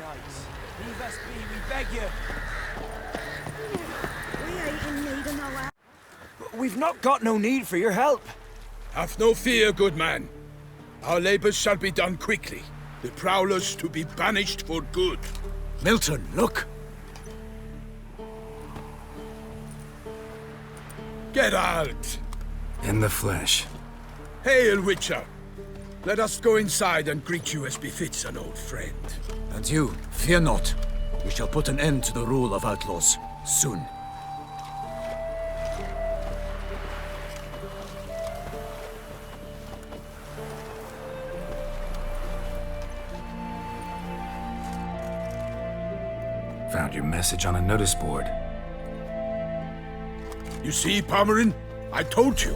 knights. Leave us be, we beg you. We ain't in need of no help. We've not got no need for your help. Have no fear, good man. Our labors shall be done quickly. The prowlers to be banished for good. Milton, look. Geralt! In the flesh. Hail, Witcher! Let us go inside and greet you as befits an old friend. And you, fear not. We shall put an end to the rule of outlaws, soon. Found your message on a notice board. You see, Palmerin? I told you.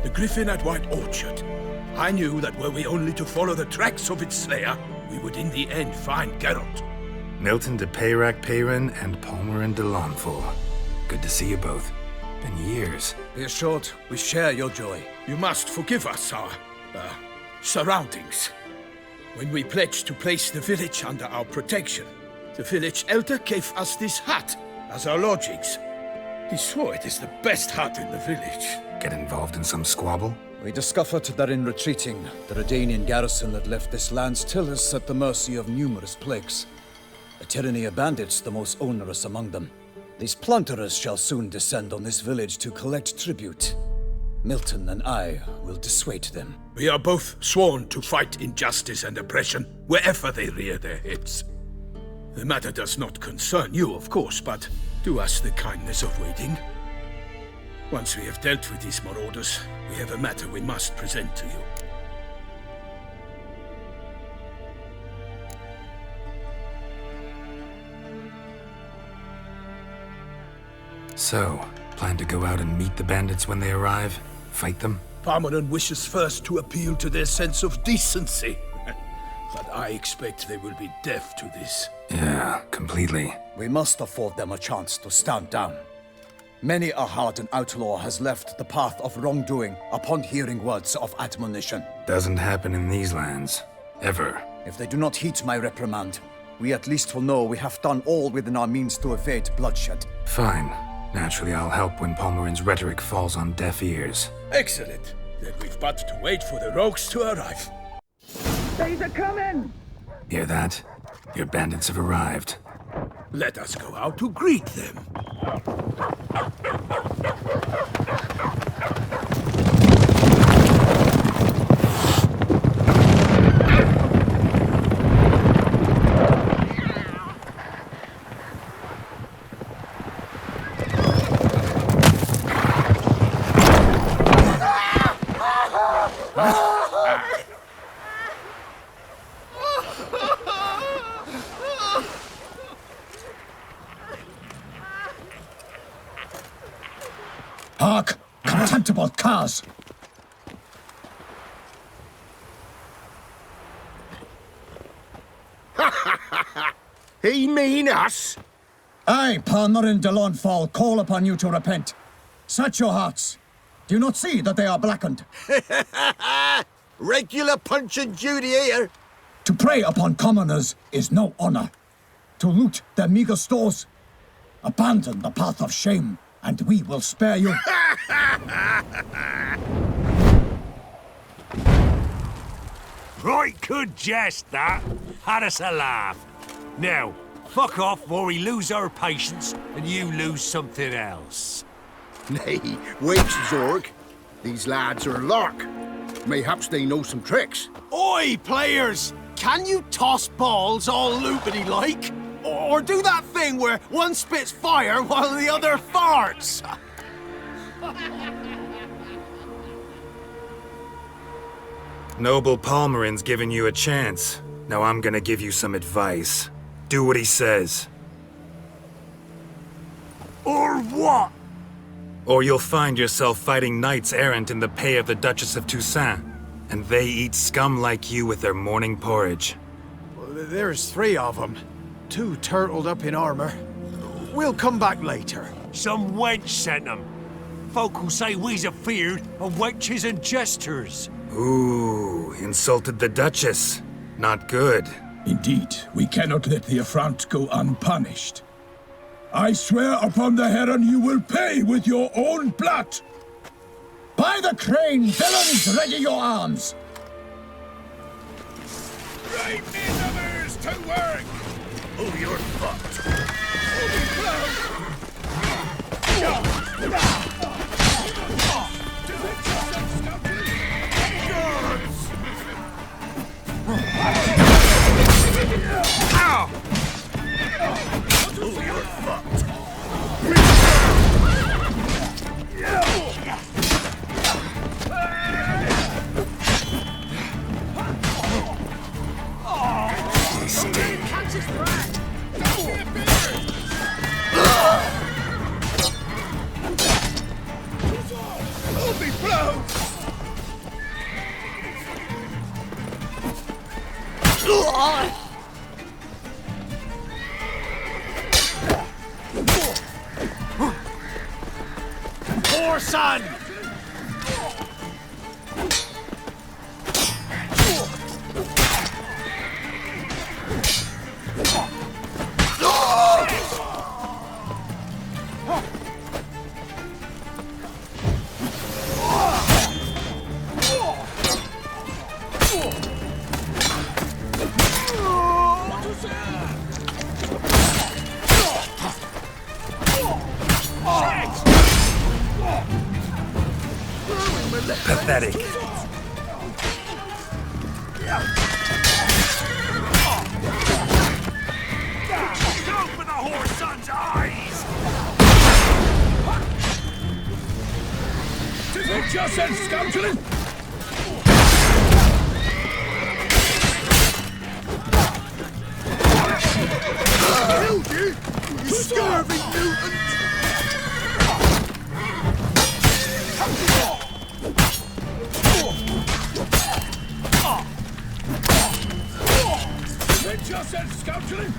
The griffin at White Orchard. I knew that were we only to follow the tracks of its slayer, we would in the end find Geralt. Milton de Peyrac Peyrin and Palmerin de Lawnful. Good to see you both. Been years. Be assured, we share your joy. You must forgive us our, surroundings. When we pledged to place the village under our protection, the village elder gave us this hut as our lodgings. He swore it is the best hut in the village. Get involved in some squabble? We discovered that in retreating, the Redanian garrison that left this land still is at the mercy of numerous plagues. A tyranny of bandits, the most onerous among them. These plunderers shall soon descend on this village to collect tribute. Milton and I will dissuade them. We are both sworn to fight injustice and oppression wherever they rear their heads. The matter does not concern you, of course, but do us the kindness of waiting. Once we have dealt with these marauders, we have a matter we must present to you. So, plan to go out and meet the bandits when they arrive? Fight them? Palmerin wishes first to appeal to their sense of decency. But I expect they will be deaf to this. Yeah, completely. We must afford them a chance to stand down. Many a hardened outlaw has left the path of wrongdoing upon hearing words of admonition. Doesn't happen in these lands. Ever. If they do not heed my reprimand, we at least will know we have done all within our means to evade bloodshed. Fine. Naturally, I'll help when Palmerin's rhetoric falls on deaf ears. Excellent. Then we've but to wait for the rogues to arrive. They's a coming! Hear that? Your bandits have arrived. Let us go out to greet them. Hark! Contemptible curs! He mean us? I, Palmerin de Lawnfall, call upon you to repent. Set your hearts. Do you not see that they are blackened? Regular punch and Judy here. To prey upon commoners is no honor. To loot their meager stores, abandon the path of shame, and we will spare you. Right good jest, that. Had us a laugh. Now, fuck off or we lose our patience and you lose something else. Nay, wait, Zorg. These lads are lark. Mayhaps they know some tricks. Oi, players! Can you toss balls all loopity-like? Or do that thing where one spits fire while the other farts? Noble Palmerin's giving you a chance. Now I'm gonna give you some advice. Do what he says. Or what? Or you'll find yourself fighting knights errant in the pay of the Duchess of Toussaint. And they eat scum like you with their morning porridge. There's 3 of them. 2 turtled up in armor. We'll come back later. Some wench sent them. Folk who say we's afeard of wenches and jesters. Ooh, insulted the Duchess. Not good. Indeed, we cannot let the affront go unpunished. I swear upon the Heron you will pay with your own blood! By the crane, villains, ready your arms! Right, men-lovers, to work! Oh, you're fucked. Poor son! Pathetic. Go for the whore's son's eyes! Defend yourself, scoundrel! Killed you, you scurvy mutant! Defend yourself, scoundrel!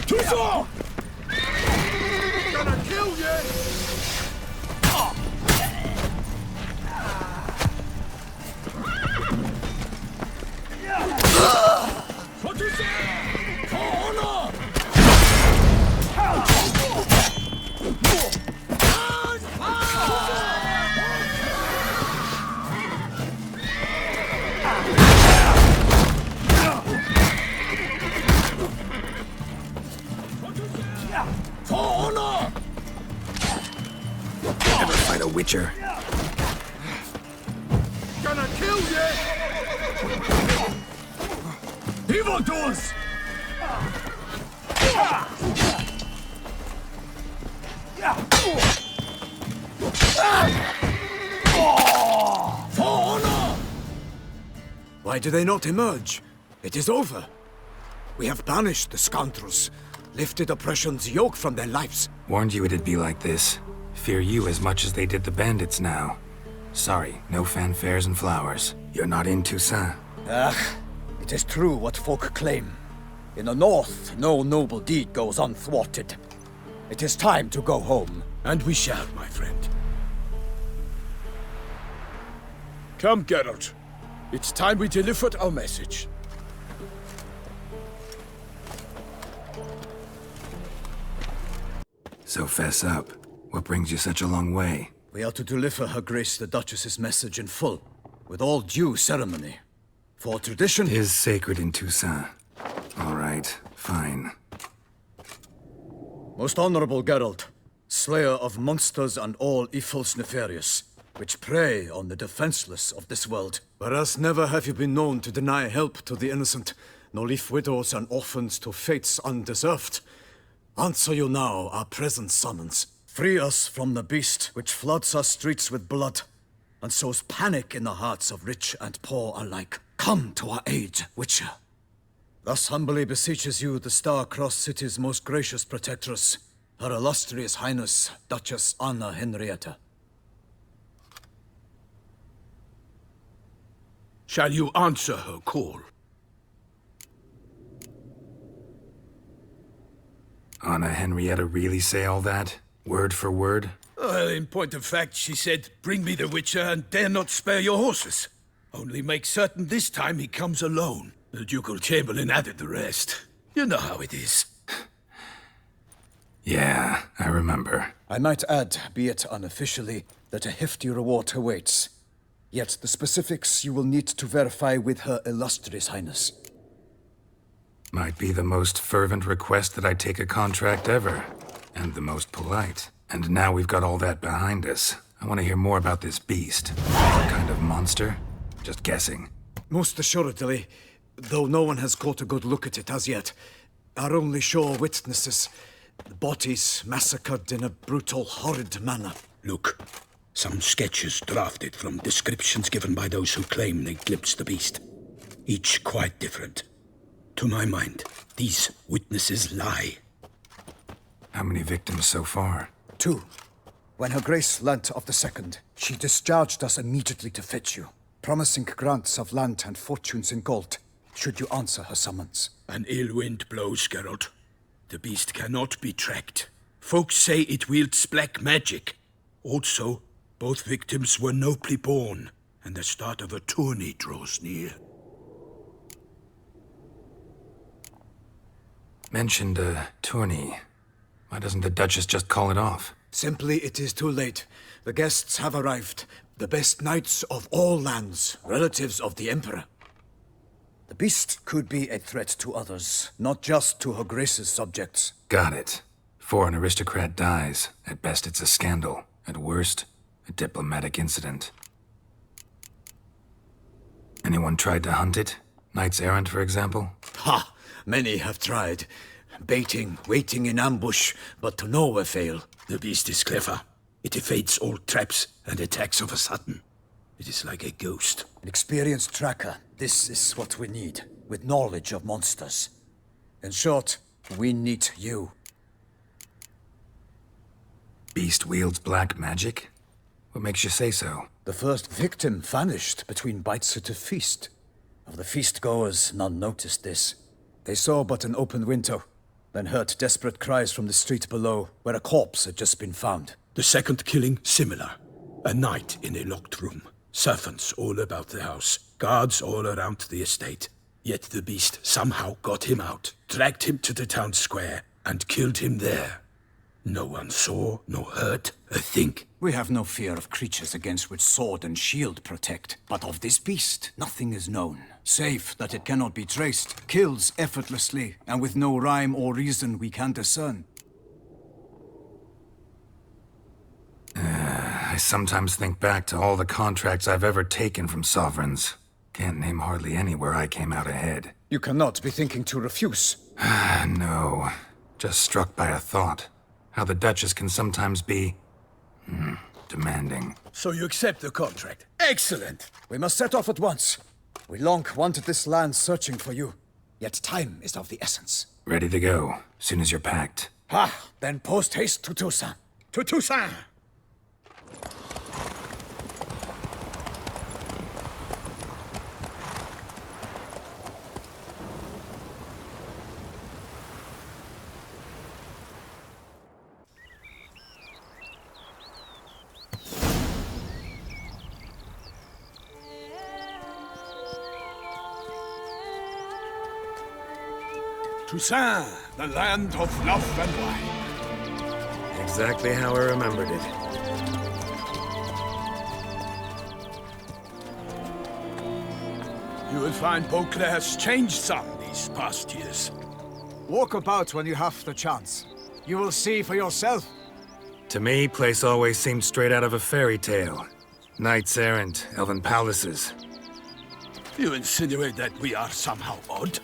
Too far! Gonna kill you! What is that? For honor! For honor! Never fight a witcher. Gonna kill you! Evildoers! For honor! Why do they not emerge? It is over. We have banished the scoundrels, lifted oppression's yoke from their lives. Warned you it'd be like this. Fear you as much as they did the bandits now. Sorry, no fanfares and flowers. You're not in Toussaint. It is true what folk claim. In the north, no noble deed goes unthwarted. It is time to go home. And we shall, my friend. Come, Geralt. It's time we delivered our message. So fess up. What brings you such a long way? We are to deliver Her Grace the Duchess's message in full, with all due ceremony. For tradition... Is sacred in Toussaint. All right, fine. Most honorable Geralt, slayer of monsters and all evils nefarious, which prey on the defenseless of this world. Whereas never have you been known to deny help to the innocent, nor leave widows and orphans to fates undeserved. Answer you now our present summons. Free us from the beast which floods our streets with blood, and sows panic in the hearts of rich and poor alike. Come to our aid, Witcher. Thus humbly beseeches you the Star-Crossed City's most gracious protectress, Her Illustrious Highness, Duchess Anna Henrietta. Shall you answer her call? Anna Henrietta really say all that? Word for word? Well, in point of fact, she said, bring me the Witcher and dare not spare your horses. Only make certain this time he comes alone. The ducal chamberlain added the rest. You know how it is. Yeah, I remember. I might add, be it unofficially, that a hefty reward awaits. Yet the specifics you will need to verify with Her Illustrious Highness. Might be the most fervent request that I take a contract ever. And the most polite. And now we've got all that behind us. I want to hear more about this beast. What kind of monster? Just guessing. Most assuredly, though no one has caught a good look at it as yet. Our only sure witnesses, the bodies massacred in a brutal, horrid manner. Look, some sketches drafted from descriptions given by those who claim they glimpsed the beast. Each quite different. To my mind, these witnesses lie. How many victims so far? 2. When Her Grace learnt of the second, she discharged us immediately to fetch you, promising grants of land and fortunes in gold, should you answer her summons. An ill wind blows, Geralt. The beast cannot be tracked. Folks say it wields black magic. Also, both victims were nobly born, and the start of a tourney draws near. Mentioned a tourney. Why doesn't the Duchess just call it off? Simply, it is too late. The guests have arrived. The best knights of all lands, relatives of the Emperor. The beast could be a threat to others, not just to Her Grace's subjects. Got it. Before an aristocrat dies, at best it's a scandal. At worst, a diplomatic incident. Anyone tried to hunt it? Knights errant, for example? Ha! Many have tried. Baiting, waiting in ambush, but to no avail. The beast is clever. It evades all traps and attacks of a sudden. It is like a ghost. An experienced tracker. This is what we need, with knowledge of monsters. In short, we need you. Beast wields black magic? What makes you say so? The first victim vanished between bites at a feast. Of the feast-goers, none noticed this. They saw but an open window, then heard desperate cries from the street below, where a corpse had just been found. The second killing, similar. A night in a locked room. Servants all about the house. Guards all around the estate. Yet the beast somehow got him out, dragged him to the town square, and killed him there. No one saw, nor heard a thing. We have no fear of creatures against which sword and shield protect. But of this beast, nothing is known. Save that it cannot be traced, kills effortlessly, and with no rhyme or reason we can discern. I sometimes think back to all the contracts I've ever taken from sovereigns. Can't name hardly any where I came out ahead. You cannot be thinking to refuse. No. Just struck by a thought. How the Duchess can sometimes be... demanding. So you accept the contract. Excellent! We must set off at once. We long wanted this land searching for you. Yet time is of the essence. Ready to go, soon as you're packed. Ha! Then post-haste to Toussaint. To Toussaint! Toussaint, the land of love and wine. Exactly how I remembered it. You will find Beauclair's changed some these past years. Walk about when you have the chance. You will see for yourself. To me, place always seemed straight out of a fairy tale. Knights errant, elven palaces. You insinuate that we are somehow odd?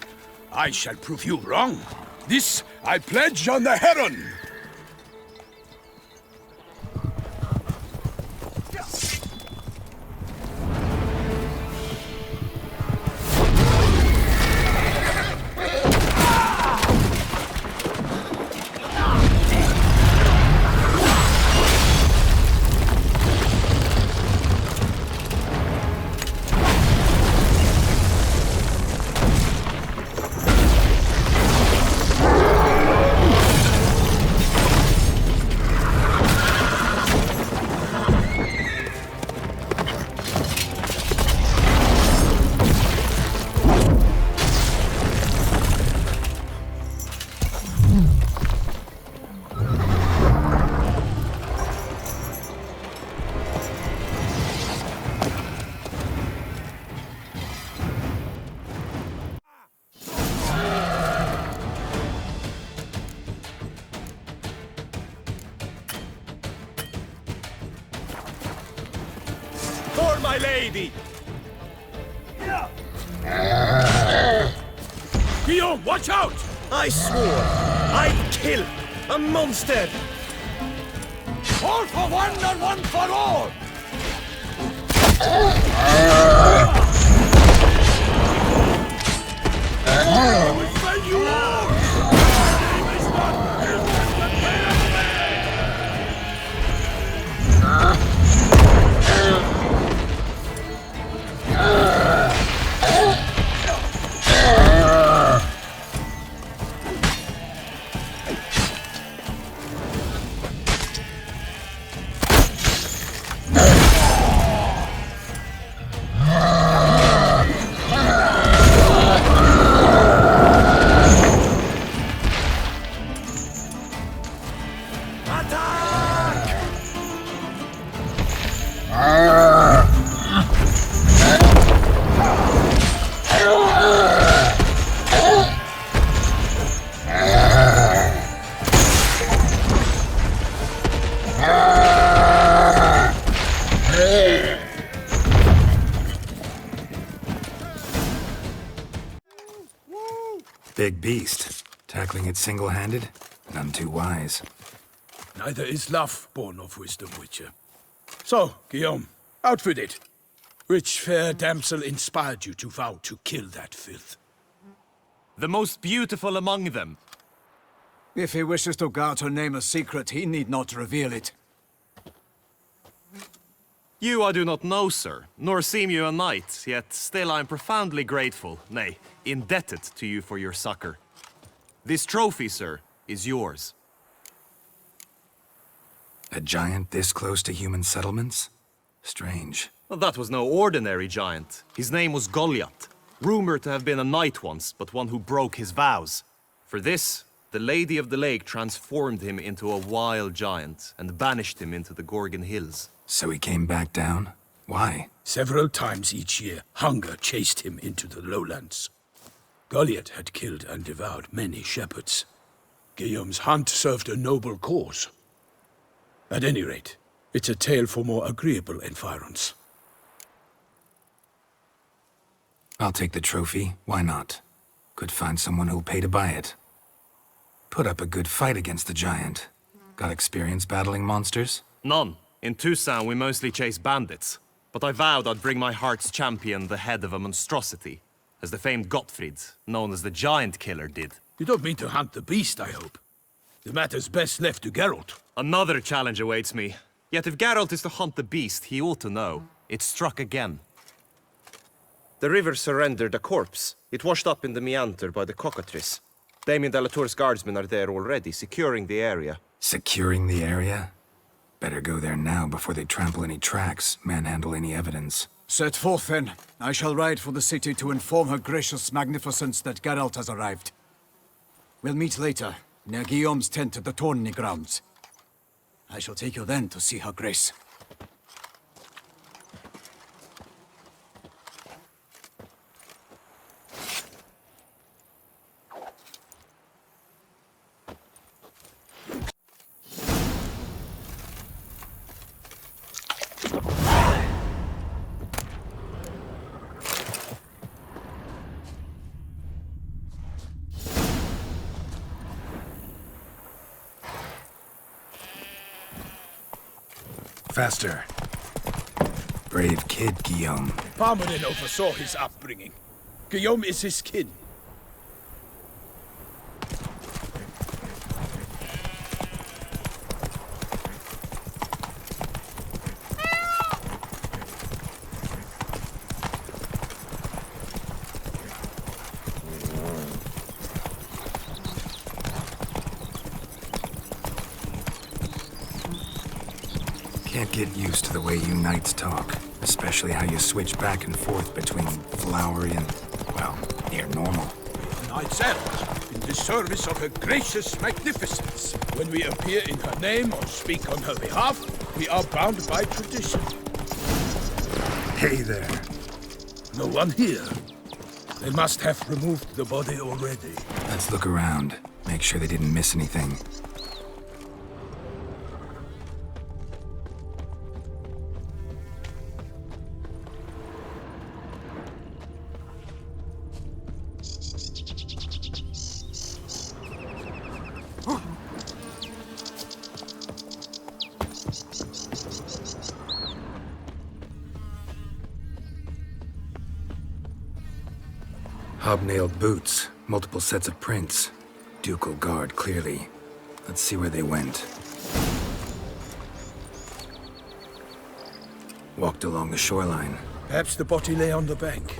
I shall prove you wrong. This I pledge on the Heron. For my lady! Guillaume, watch out! I swore I'd kill a monster! All for one and one for all! I will find you all! My name is not Big beast. Tackling it single-handed? None too wise. Neither is love born of wisdom, Witcher. So, Guillaume, out with it. Which fair damsel inspired you to vow to kill that filth? The most beautiful among them. If he wishes to guard her name a secret, he need not reveal it. You I do not know, sir, nor seem you a knight, yet still I am profoundly grateful, nay, indebted to you for your succor. This trophy, sir, is yours. A giant this close to human settlements? Strange. Well, that was no ordinary giant. His name was Goliath, rumored to have been a knight once, but one who broke his vows. For this, the Lady of the Lake transformed him into a wild giant and banished him into the Gorgon Hills. So he came back down? Why? Several times each year, hunger chased him into the lowlands. Goliath had killed and devoured many shepherds. Guillaume's hunt served a noble cause. At any rate, it's a tale for more agreeable environs. I'll take the trophy. Why not? Could find someone who'll pay to buy it. Put up a good fight against the giant. Got experience battling monsters? None. In Toussaint, we mostly chase bandits. But I vowed I'd bring my heart's champion the head of a monstrosity, as the famed Gottfried, known as the Giant Killer, did. You don't mean to hunt the beast, I hope. The matter's best left to Geralt. Another challenge awaits me. Yet if Geralt is to hunt the beast, he ought to know. It struck again. The river surrendered a corpse. It washed up in the meander by the cockatrice. Damien de la Tour's guardsmen are there already, securing the area. Securing the area? Better go there now before they trample any tracks, manhandle any evidence. Set forth, then. I shall ride for the city to inform her gracious magnificence that Geralt has arrived. We'll meet later, near Guillaume's tent at the tourney grounds. I shall take you then to see her grace. Faster. Brave kid, Guillaume. Parmanin oversaw his upbringing. Guillaume is his kin. Can't get used to the way you knights talk, especially how you switch back and forth between flowery and, well, near normal. Knights errant, in the service of her gracious magnificence. When we appear in her name or speak on her behalf, we are bound by tradition. Hey there. No one here. They must have removed the body already. Let's look around, make sure they didn't miss anything. Hobnailed boots, multiple sets of prints. Ducal guard, clearly. Let's see where they went. Walked along the shoreline. Perhaps the body lay on the bank.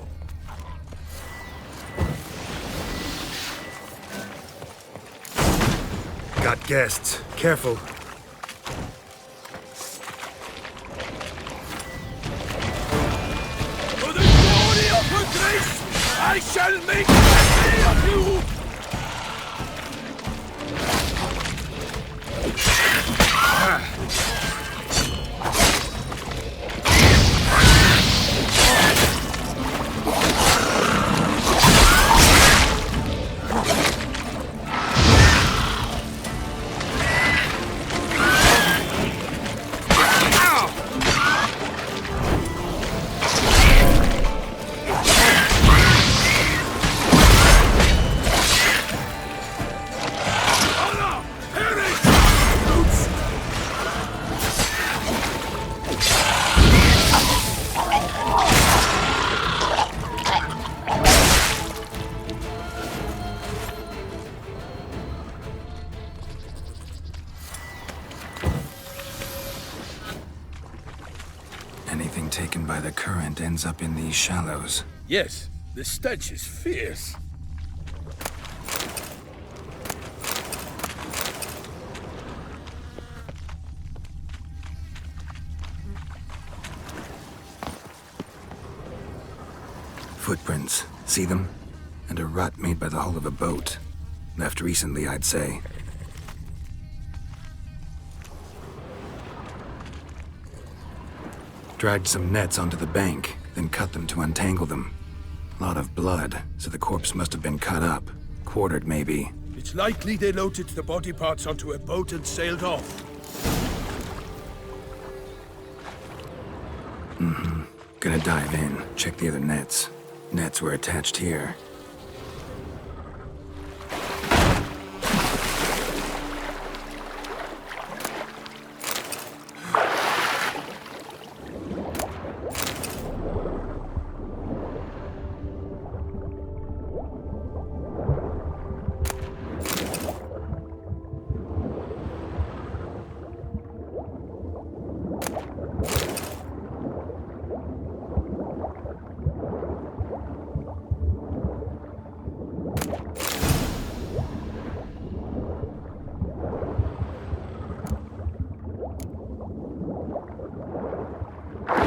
Got guests. Careful. For the glory of her grace, I shall make a of you! Anything taken by the current ends up in these shallows. Yes, the stench is fierce. Footprints. See them? And a rut made by the hull of a boat. Left recently, I'd say. Dragged some nets onto the bank, then cut them to untangle them. Lot of blood, so the corpse must have been cut up. Quartered, maybe. It's likely they loaded the body parts onto a boat and sailed off. Gonna dive in, check the other nets. Nets were attached here.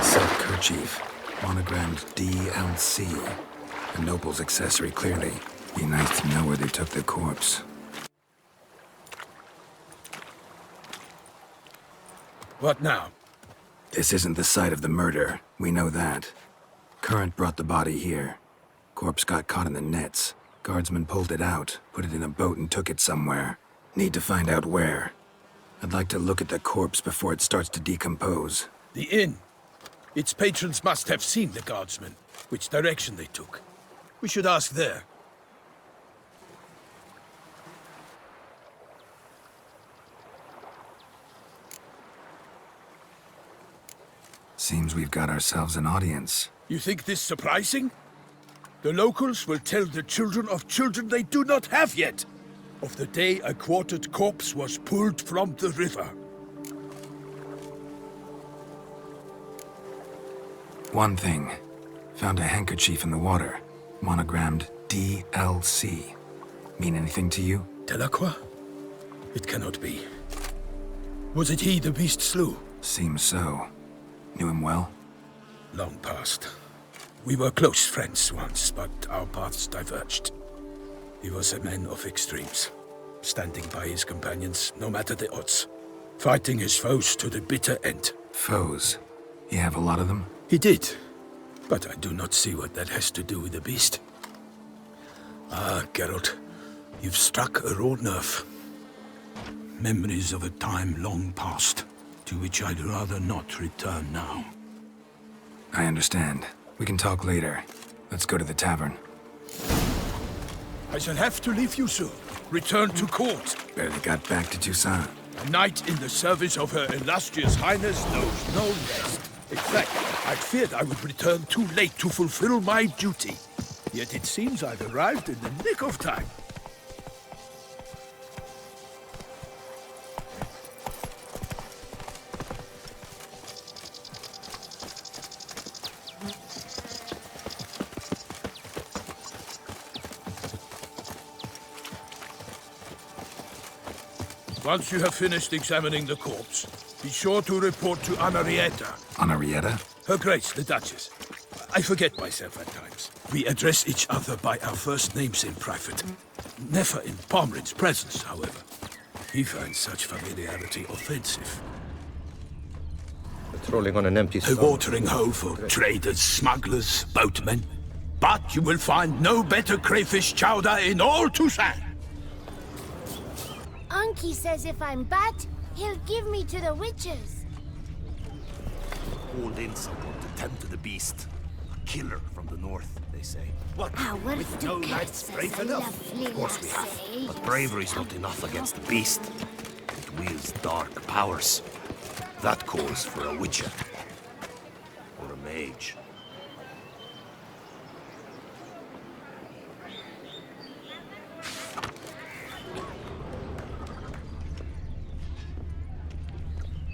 Silk kerchief, monogrammed DLC. A noble's accessory, clearly. Be nice to know where they took the corpse. What now? This isn't the site of the murder. We know that. Current brought the body here. Corpse got caught in the nets. Guardsmen pulled it out, put it in a boat and took it somewhere. Need to find out where. I'd like to look at the corpse before it starts to decompose. The inn. Its patrons must have seen the guardsmen, which direction they took. We should ask there. Seems we've got ourselves an audience. You think this surprising? The locals will tell the children of children they do not have yet, of the day a quartered corpse was pulled from the river. One thing. Found a handkerchief in the water. Monogrammed DLC. Mean anything to you? Delacroix? It cannot be. Was it he the beast slew? Seems so. Knew him well? Long past. We were close friends once, but our paths diverged. He was a man of extremes, standing by his companions, no matter the odds. Fighting his foes to the bitter end. Foes? You have a lot of them? He did, but I do not see what that has to do with the beast. Ah, Geralt, you've struck a raw nerve. Memories of a time long past, to which I'd rather not return now. I understand. We can talk later. Let's go to the tavern. I shall have to leave you soon. Return to court. Barely got back to Toussaint. A knight in the service of Her Illustrious Highness knows no rest. In fact, I feared I would return too late to fulfill my duty. Yet it seems I've arrived in the nick of time. Once you have finished examining the corpse, be sure to report to Anarietta. Anarietta? Her Grace, the Duchess. I forget myself at times. We address each other by our first names in private. Never in Pomrin's presence, however. He finds such familiarity offensive. Patrolling on an empty A stone. watering hole for traders, smugglers, boatmen. But you will find no better crayfish chowder in all Toussaint. Unky says if I'm bad, he'll give me to the witches. Hold in someone to tend to the beast. Killer from the north, they say. What? With no lights brave enough? Of course we have. But bravery's not enough against the beast. It wields dark powers. That calls for a witcher. Or a mage.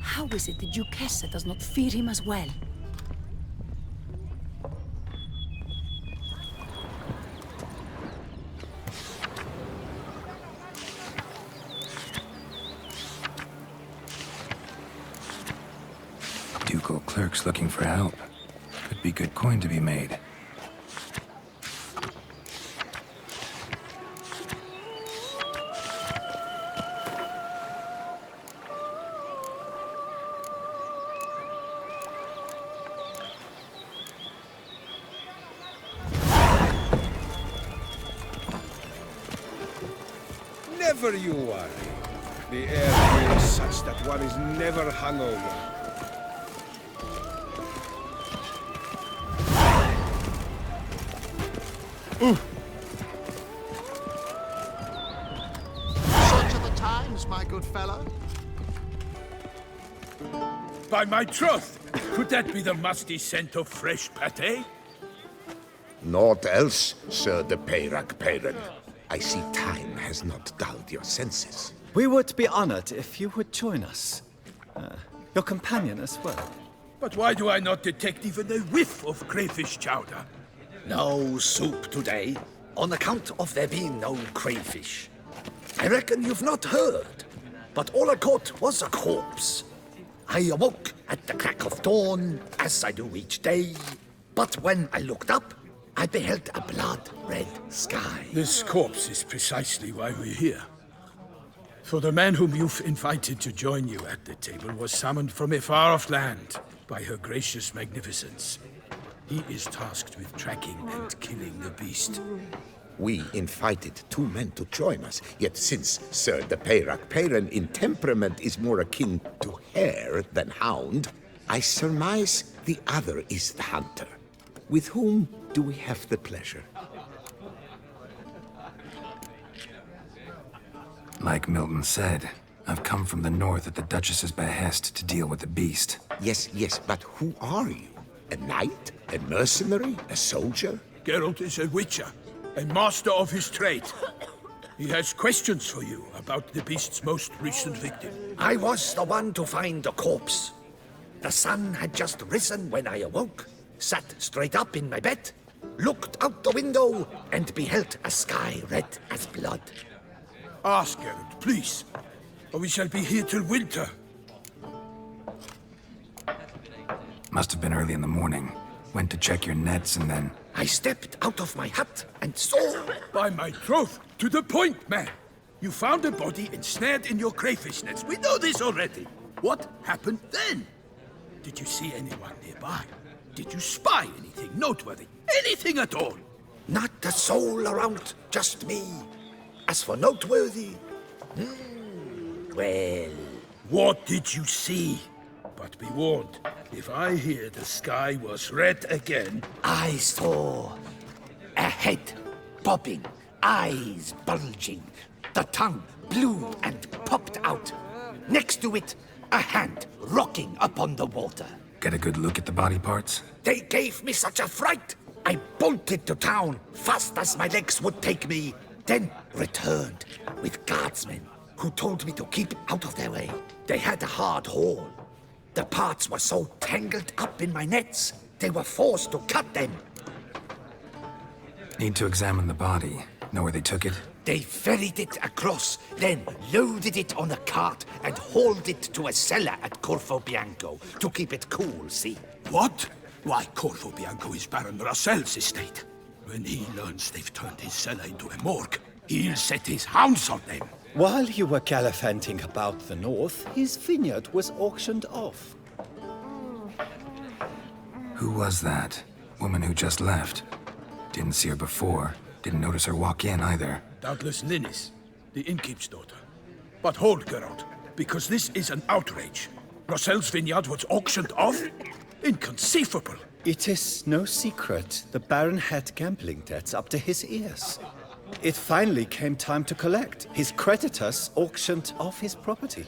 How is it the Duchessa does not fear him as well? Ducal clerks looking for help. Could be good coin to be made. Never you worry. The air here is such that one is never hungover. Such are the times, my good fellow. By my troth, could that be the musty scent of fresh pâté? Naught else, Sir de Peyrac. I see time has not dulled your senses. We would be honored if you would join us. Your companion as well. But why do I not detect even a whiff of crayfish chowder? No soup today, on account of there being no crayfish. I reckon you've not heard, but all I caught was a corpse. I awoke at the crack of dawn, as I do each day, but when I looked up, I beheld a blood-red sky. This corpse is precisely why we're here. For the man whom you've invited to join you at the table was summoned from a far-off land by her gracious magnificence. He is tasked with tracking and killing the beast. We invited 2 men to join us, yet since Sir de Peyrac in temperament is more akin to hare than hound, I surmise the other is the hunter. With whom do we have the pleasure? Like Milton said, I've come from the north at the Duchess's behest to deal with the beast. Yes, but who are you? A knight? A mercenary? A soldier? Geralt is a witcher, a master of his trade. He has questions for you about the beast's most recent victim. I was the one to find the corpse. The sun had just risen when I awoke, sat straight up in my bed, looked out the window, and beheld a sky red as blood. Ask Geralt, please, or we shall be here till winter. Must have been early in the morning. Went to check your nets and then... I stepped out of my hut and saw... By my troth, to the point, man. You found a body ensnared in your crayfish nets. We know this already. What happened then? Did you see anyone nearby? Did you spy anything noteworthy? Anything at all? Not a soul around, just me. As for noteworthy... well... What did you see? But be warned, if I hear the sky was red again... I saw a head bobbing, eyes bulging, the tongue blew and popped out. Next to it, a hand rocking upon the water. Get a good look at the body parts? They gave me such a fright, I bolted to town fast as my legs would take me, then returned with guardsmen who told me to keep out of their way. They had a hard haul. The parts were so tangled up in my nets, they were forced to cut them. Need to examine the body. Know where they took it? They ferried it across, then loaded it on a cart and hauled it to a cellar at Corvo Bianco to keep it cool, see? What? Why, Corvo Bianco is Baron Russell's estate. When he learns they've turned his cellar into a morgue, he'll set his hounds on them. While you were gallivanting about the north, his vineyard was auctioned off. Who was that? Woman who just left. Didn't see her before. Didn't notice her walk in either. Doubtless Linnis, the innkeep's daughter. But hold, Geralt, because this is an outrage. Russell's vineyard was auctioned off? Inconceivable! It is no secret the Baron had gambling debts up to his ears. It finally came time to collect. His creditors auctioned off his property.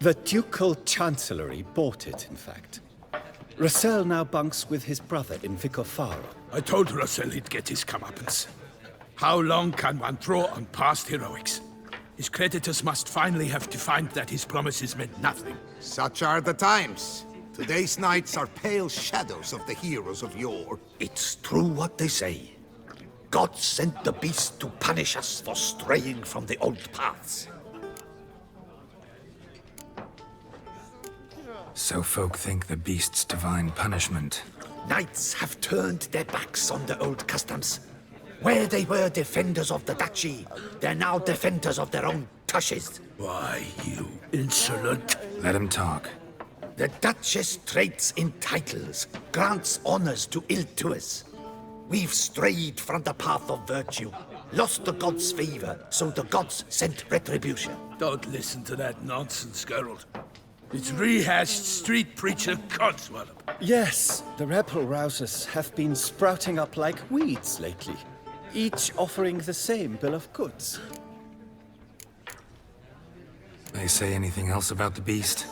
The Ducal Chancellery bought it, in fact. Russell now bunks with his brother in Vicofaro. I told Russell he'd get his comeuppance. How long can one draw on past heroics? His creditors must finally have defined that his promises meant nothing. Such are the times. Today's knights are pale shadows of the heroes of yore. It's true what they say. God sent the beast to punish us for straying from the old paths. So folk think the beast's divine punishment. Knights have turned their backs on the old customs. Where they were defenders of the duchy, they're now defenders of their own tushes. Why, you insolent... Let him talk. The Duchess trades in titles, grants honors to ill-doers. We've strayed from the path of virtue, lost the gods' favor, so the gods sent retribution. Don't listen to that nonsense, Geralt. It's rehashed street preacher codswallop. Yes, the rebel rousers have been sprouting up like weeds lately, each offering the same bill of goods. They say anything else about the beast?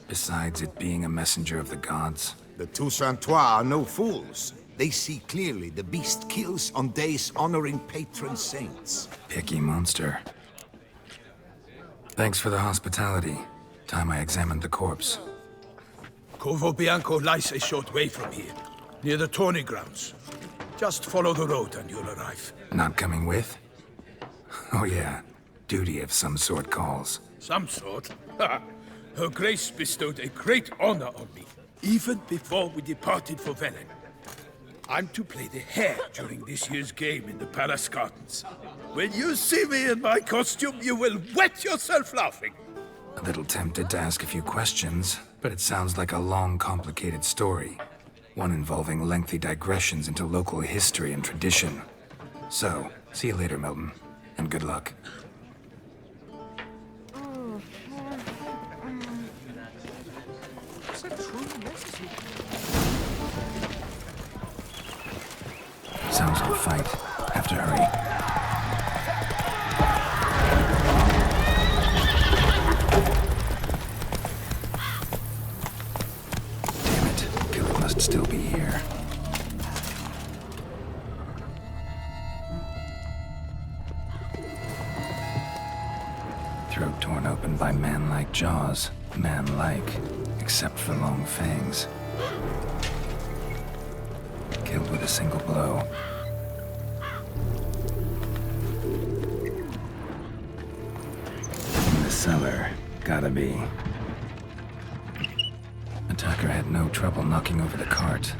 Besides it being a messenger of the gods? The Toussaintois are no fools. They see clearly the beast kills on days honoring patron saints. Picky monster. Thanks for the hospitality. Time I examined the corpse. Corvo Bianco lies a short way from here, near the tourney grounds. Just follow the road and you'll arrive. Not coming with? Oh yeah, duty of some sort calls. Some sort? Ha! Her Grace bestowed a great honor on me, even before we departed for Velen. I'm to play the hare during this year's game in the palace gardens. When you see me in my costume, you will wet yourself laughing. A little tempted to ask a few questions, but it sounds like a long, complicated story. One involving lengthy digressions into local history and tradition. So, see you later, Milton, and good luck. Sounds like a fight. Have to hurry. Still be here. Throat torn open by man-like jaws. Man-like, except for long fangs. Killed with a single blow. In the cellar, gotta be. Attacker had no trouble knocking over the cart.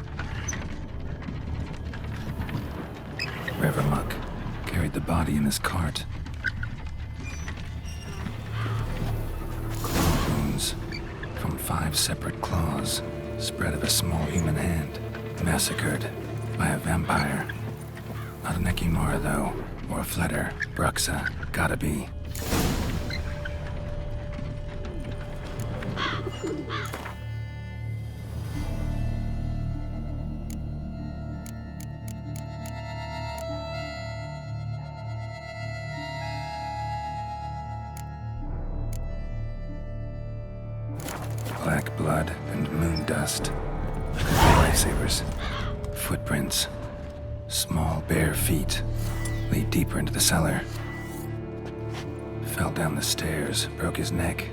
River Muck carried the body in his cart. Claw wounds from 5 separate claws, spread of a small human hand. Massacred by a vampire. Not an Ekimara, though, or a Fletter. Bruxa, gotta be. Black blood and moon dust. Lifesavers. Footprints. Small, bare feet lead deeper into the cellar. Fell down the stairs, broke his neck.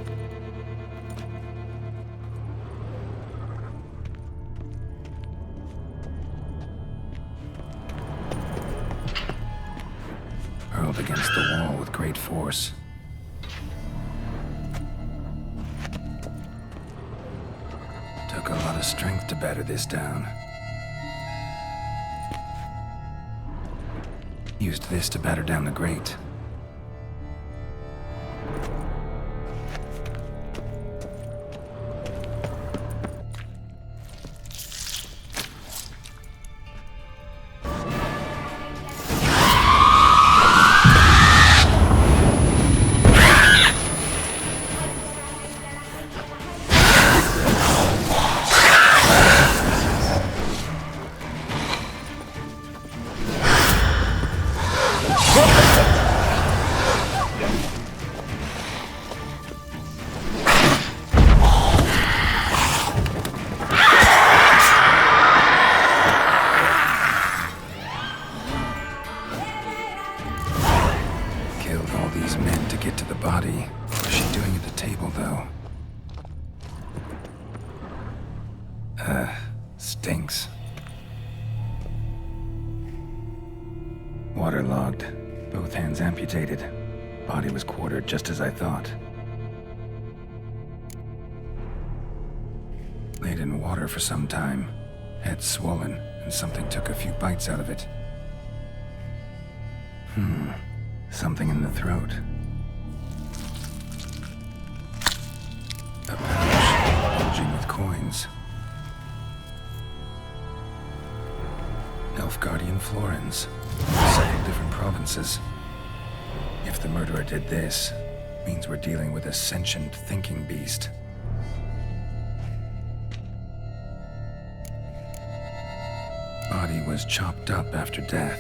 Hurled against the wall with great force. Took a lot of strength to batter this down. Used this to batter down the grate. Stinks. Waterlogged. Both hands amputated. Body was quartered just as I thought. Laid in water for some time. Head swollen, and something took a few bites out of it. Something in the throat. A pouch bulging with coins. Guardian florins. Several different provinces. If the murderer did this, means we're dealing with a sentient thinking beast. Body was chopped up after death.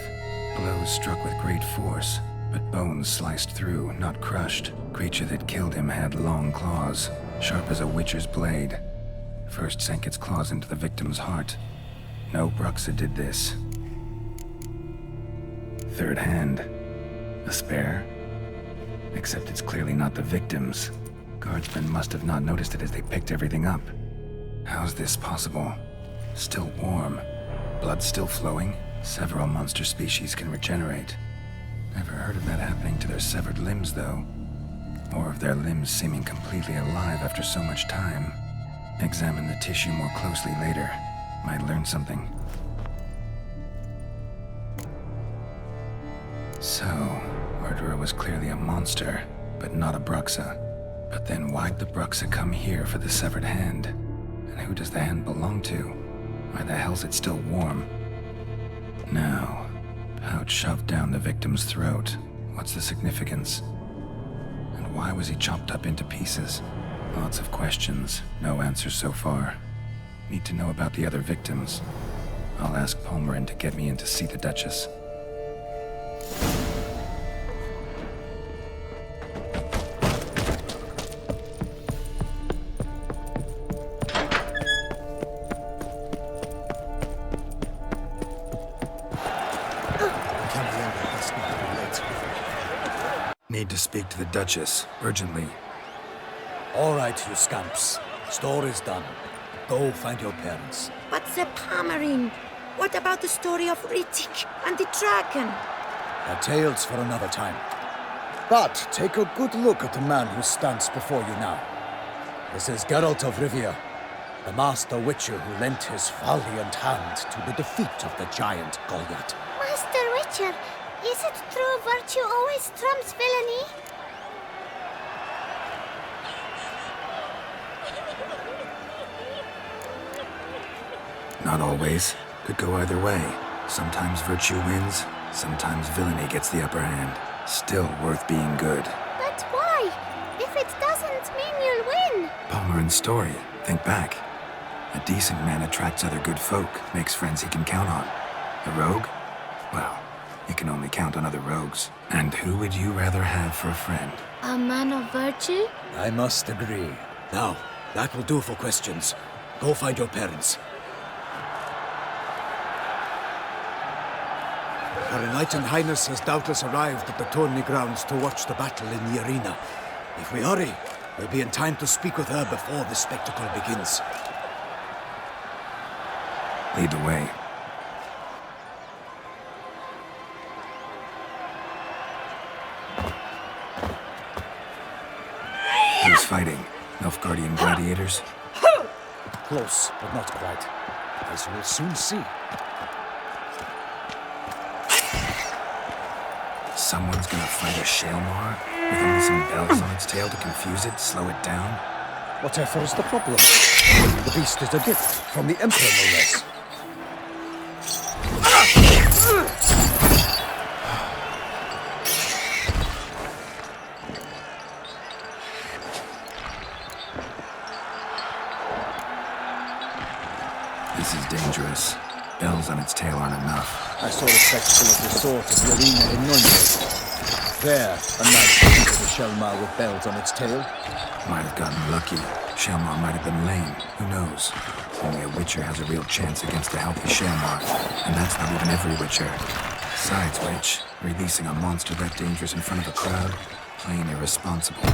Blows struck with great force, but bones sliced through, not crushed. Creature that killed him had long claws, sharp as a witcher's blade. First sank its claws into the victim's heart. No Bruxa did this. Third hand. A spare? Except it's clearly not the victim's. Guardsmen must have not noticed it as they picked everything up. How's this possible? Still warm. Blood still flowing? Several monster species can regenerate. Never heard of that happening to their severed limbs, though. Or of their limbs seeming completely alive after so much time. Examine the tissue more closely later. Might learn something. So, murderer was clearly a monster, but not a Bruxa. But then why'd the Bruxa come here for the severed hand? And who does the hand belong to? Why the hell's it still warm? Now, pouch shoved down the victim's throat. What's the significance? And why was he chopped up into pieces? Lots of questions, no answers so far. Need to know about the other victims. I'll ask Palmerin to get me in to see the Duchess. Need to speak to the Duchess, urgently. All right, you scamps. Store is done. Go find your parents. But Sir Palmerin, what about the story of Rittik and the dragon? They're tales for another time. But take a good look at the man who stands before you now. This is Geralt of Rivia, the master witcher who lent his valiant hand to the defeat of the giant Goliath. Master Witcher, is it true virtue always trumps villainy? Not always. Could go either way. Sometimes virtue wins, sometimes villainy gets the upper hand. Still worth being good. But why? If it doesn't mean you'll win. Palmerin's story. Think back. A decent man attracts other good folk, makes friends he can count on. A rogue? Well, you can only count on other rogues. And who would you rather have for a friend? A man of virtue? I must agree. Now, that will do for questions. Go find your parents. Her Enlightened Highness has doubtless arrived at the tourney grounds to watch the battle in the arena. If we hurry, we'll be in time to speak with her before the spectacle begins. Lead the way. Who's fighting? Nilfgaardian gladiators? Close, but not quite. As you will soon see. Someone's gonna fight a Shalmar? With only some bells on its tail to confuse it, slow it down? Whatever is the problem? The beast is a gift from the Emperor, no less. This is dangerous. Bells on its tail aren't enough. I saw a spectacle of the sort at the arena in Nuremberg. There, a knight defeated a Shalmar with bells on its tail. Might have gotten lucky. Shalmar might have been lame. Who knows? Only a Witcher has a real chance against a healthy Shalmar. And that's not even every Witcher. Besides which, releasing a monster that dangerous in front of a crowd, plain irresponsible.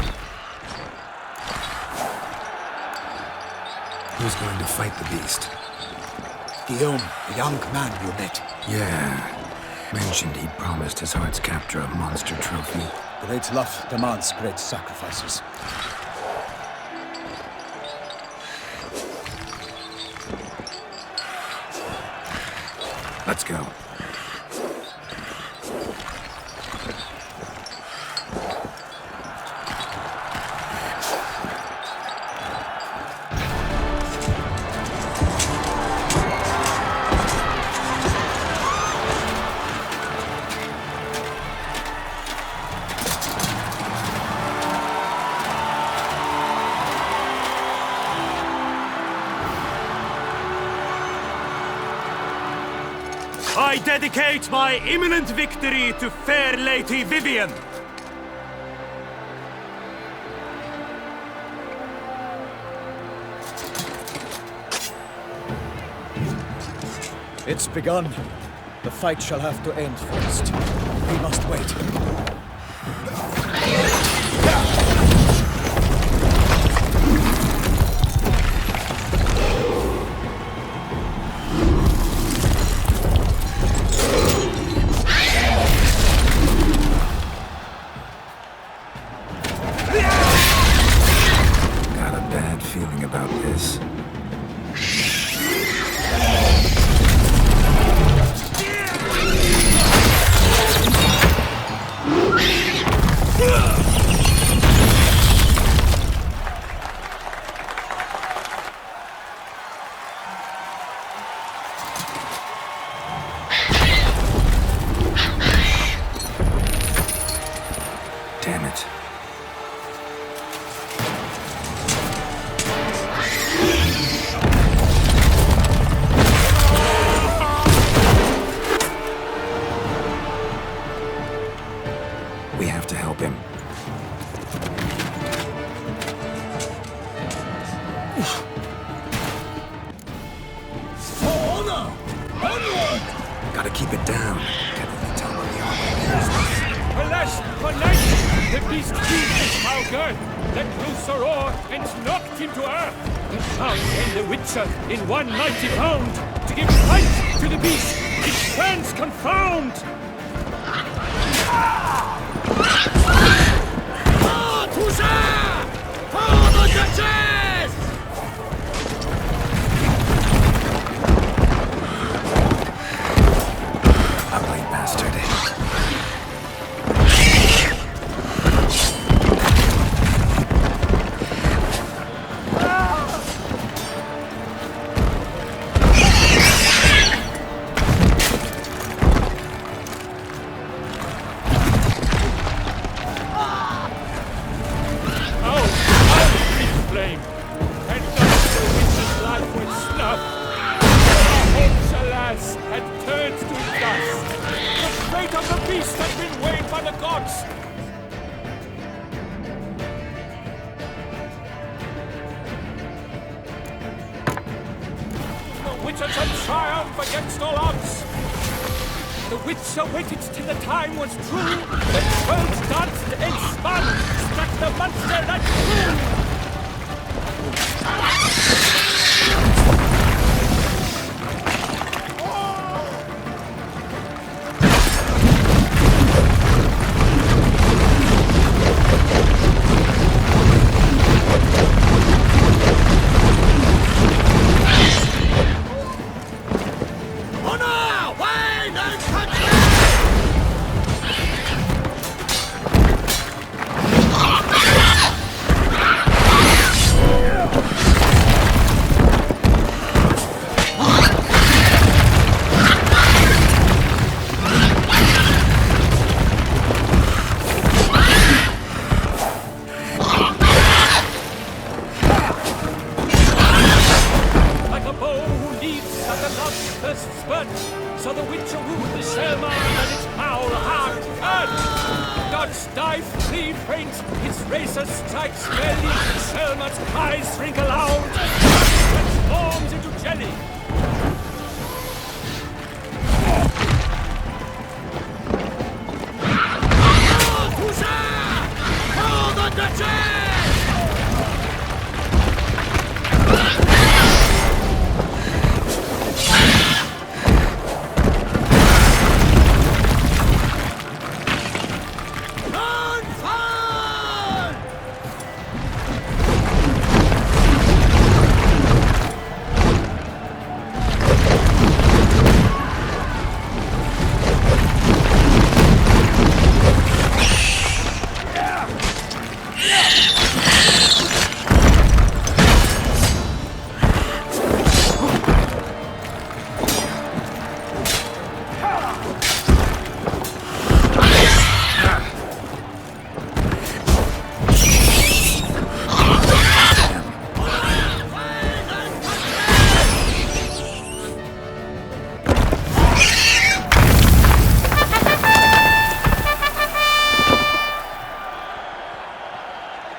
Who's going to fight the beast? Guillaume, the young man you met. Yeah. Mentioned he'd promised his heart's captor a monster trophy. Great love demands great sacrifices. Let's go. I dedicate my imminent victory to fair Lady Vivian. It's begun. The fight shall have to end first. We must wait. Damn it. We have to help him. For honor! Onward! Gotta keep it down. Can't really tell where the armor is. Alas, alas! The beast used his foul girth, let loose a roar, and knocked him to earth. Now came the Witcher in one mighty bound to give fight to the beast. Its plans confound. Ugly bastard. Witches had triumphed against all odds. The Witcher waited till the time was true. The trolls danced and spun, struck the monster and flew. So the Witcher ruled the Selma and its foul heart turned. Gods dive, free faint, his razor strikes belly. Selma's cries ring aloud, transforms into jelly.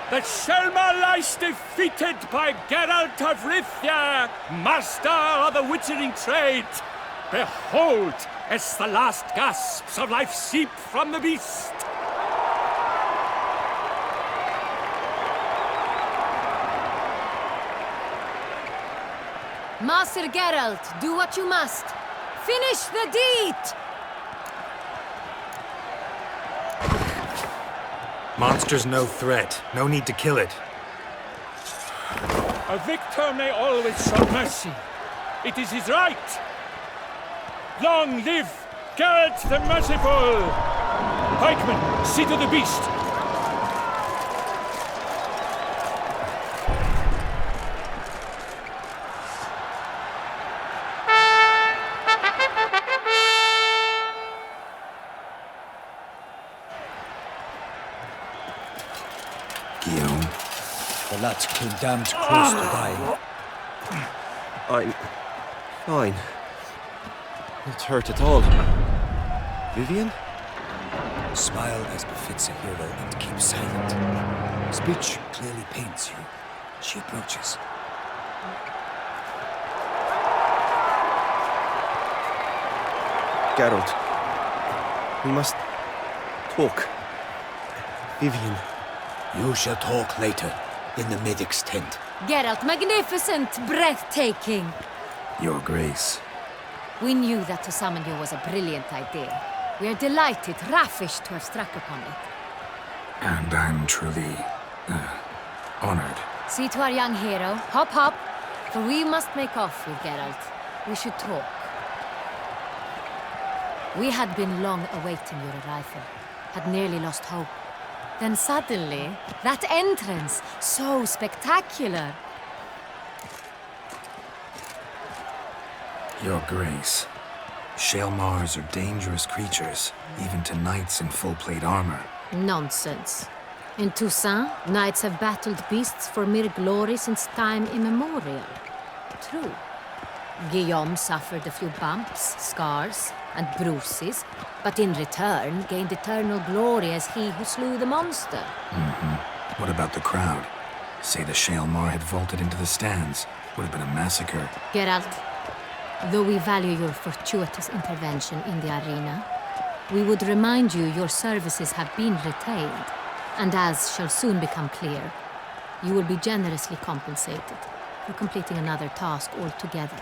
The Selma lies defeated by Geralt of Rivia, master of the witchering trade. Behold, as the last gasps of life seep from the beast. Master Geralt, do what you must. Finish the deed! Monster's no threat. No need to kill it. A victor may always show mercy. It is his right. Long live Geralt the Merciful! Pikemen, see to the beast. The lad came damned close to dying. I'm fine. Not hurt at all. Vivian? Smile as befits a hero and keep silent. Speech clearly pains you. She approaches. Geralt, we must talk. Vivian. You shall talk later, in the medic's tent. Geralt, magnificent, breathtaking. Your Grace. We knew that to summon you was a brilliant idea. We are delighted, ravished to have struck upon it. And I'm truly honored. See to our young hero. Hop, hop. For we must make off with Geralt. We should talk. We had been long awaiting your arrival. Had nearly lost hope. Then suddenly, that entrance, so spectacular. Your Grace. Shaelmars are dangerous creatures, even to knights in full-plate armor. Nonsense. In Toussaint, knights have battled beasts for mere glory since time immemorial. True. Guillaume suffered a few bumps, scars, and bruises, but in return gained eternal glory as he who slew the monster. What about the crowd? Say the Shaelmar had vaulted into the stands. Would have been a massacre. Geralt, Though we value your fortuitous intervention in the arena, we would remind you your services have been retained, and as shall soon become clear, you will be generously compensated for completing another task altogether.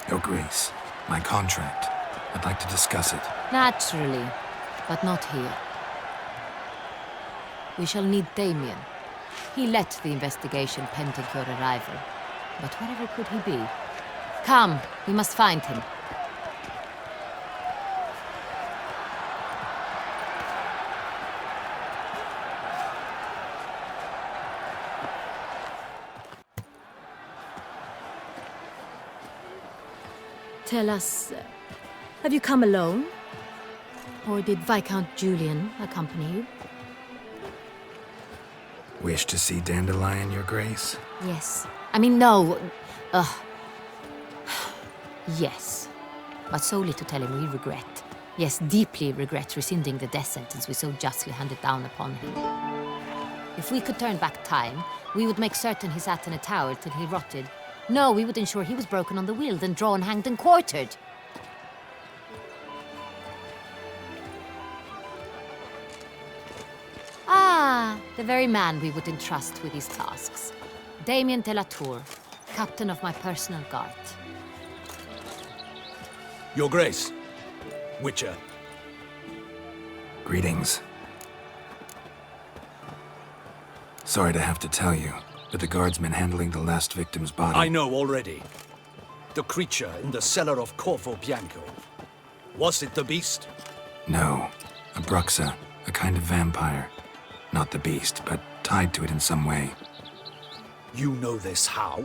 Your Grace, my contract. I'd like to discuss it. Naturally, but not here. We shall need Damien. He led the investigation pending your arrival. But wherever could he be? Come, we must find him. Tell us, have you come alone? Or did Viscount Julian accompany you? Wish to see Dandelion, Your Grace? Yes. I mean, no. Yes. But solely to tell him we regret. Yes, deeply regret rescinding the death sentence we so justly handed down upon him. If we could turn back time, we would make certain he sat in a tower till he rotted. No, we would ensure he was broken on the wheel, then drawn, hanged, and quartered. Ah, the very man we would entrust with these tasks. Damien de la Tour, captain of my personal guard. Your Grace, Witcher. Greetings. Sorry to have to tell you, but the guardsman handling the last victim's body... I know already. The creature in the cellar of Corvo Bianco. Was it the beast? No. A Bruxa, a kind of vampire. Not the beast, but tied to it in some way. You know this how?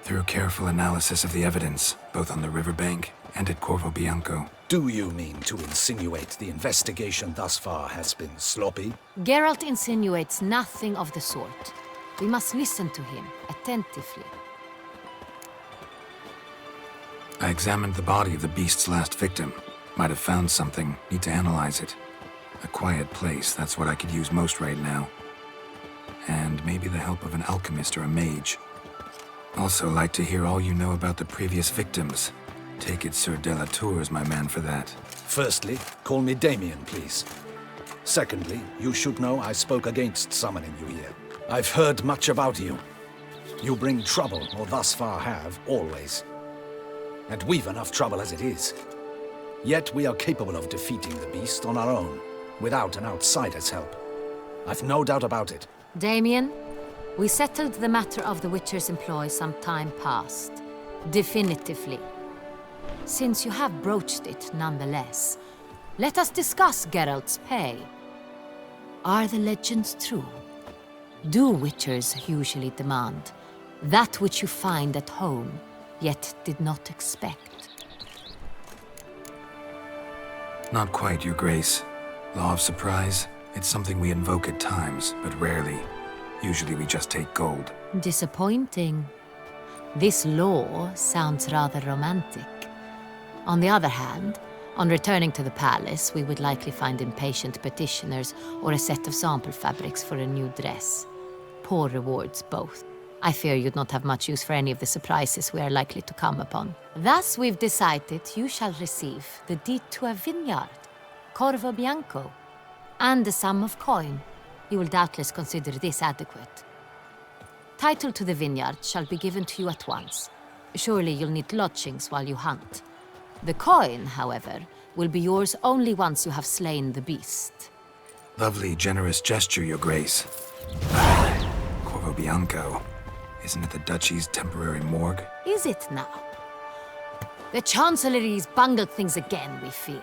Through careful analysis of the evidence, both on the riverbank and at Corvo Bianco. Do you mean to insinuate the investigation thus far has been sloppy? Geralt insinuates nothing of the sort. We must listen to him attentively. I examined the body of the beast's last victim. Might have found something. Need to analyze it. A quiet place, that's what I could use most right now. And maybe the help of an alchemist or a mage. Also like to hear all you know about the previous victims. Take it Sir de la Tour is my man for that. Firstly, call me Damien, please. Secondly, you should know I spoke against summoning you here. I've heard much about you. You bring trouble, or thus far have, always. And we've enough trouble as it is. Yet we are capable of defeating the beast on our own, without an outsider's help. I've no doubt about it. Damien, we settled the matter of the Witcher's employ some time past. Definitively. Since you have broached it nonetheless, let us discuss Geralt's pay. Are the legends true? Do Witchers usually demand that which you find at home, yet did not expect? Not quite, Your Grace. Law of surprise, it's something we invoke at times, but rarely. Usually we just take gold. Disappointing. This law sounds rather romantic. On the other hand, on returning to the palace, we would likely find impatient petitioners or a set of sample fabrics for a new dress. Poor rewards, both. I fear you'd not have much use for any of the surprises we are likely to come upon. Thus, we've decided you shall receive the deed to a vineyard, Corvo Bianco, and the sum of coin. You will doubtless consider this adequate. Title to the vineyard shall be given to you at once. Surely you'll need lodgings while you hunt. The coin, however, will be yours only once you have slain the beast. Lovely, generous gesture, Your Grace. Corvo Bianco. Isn't it the Duchy's temporary morgue? Is it now? The Chancellery's bungled things again, we fear.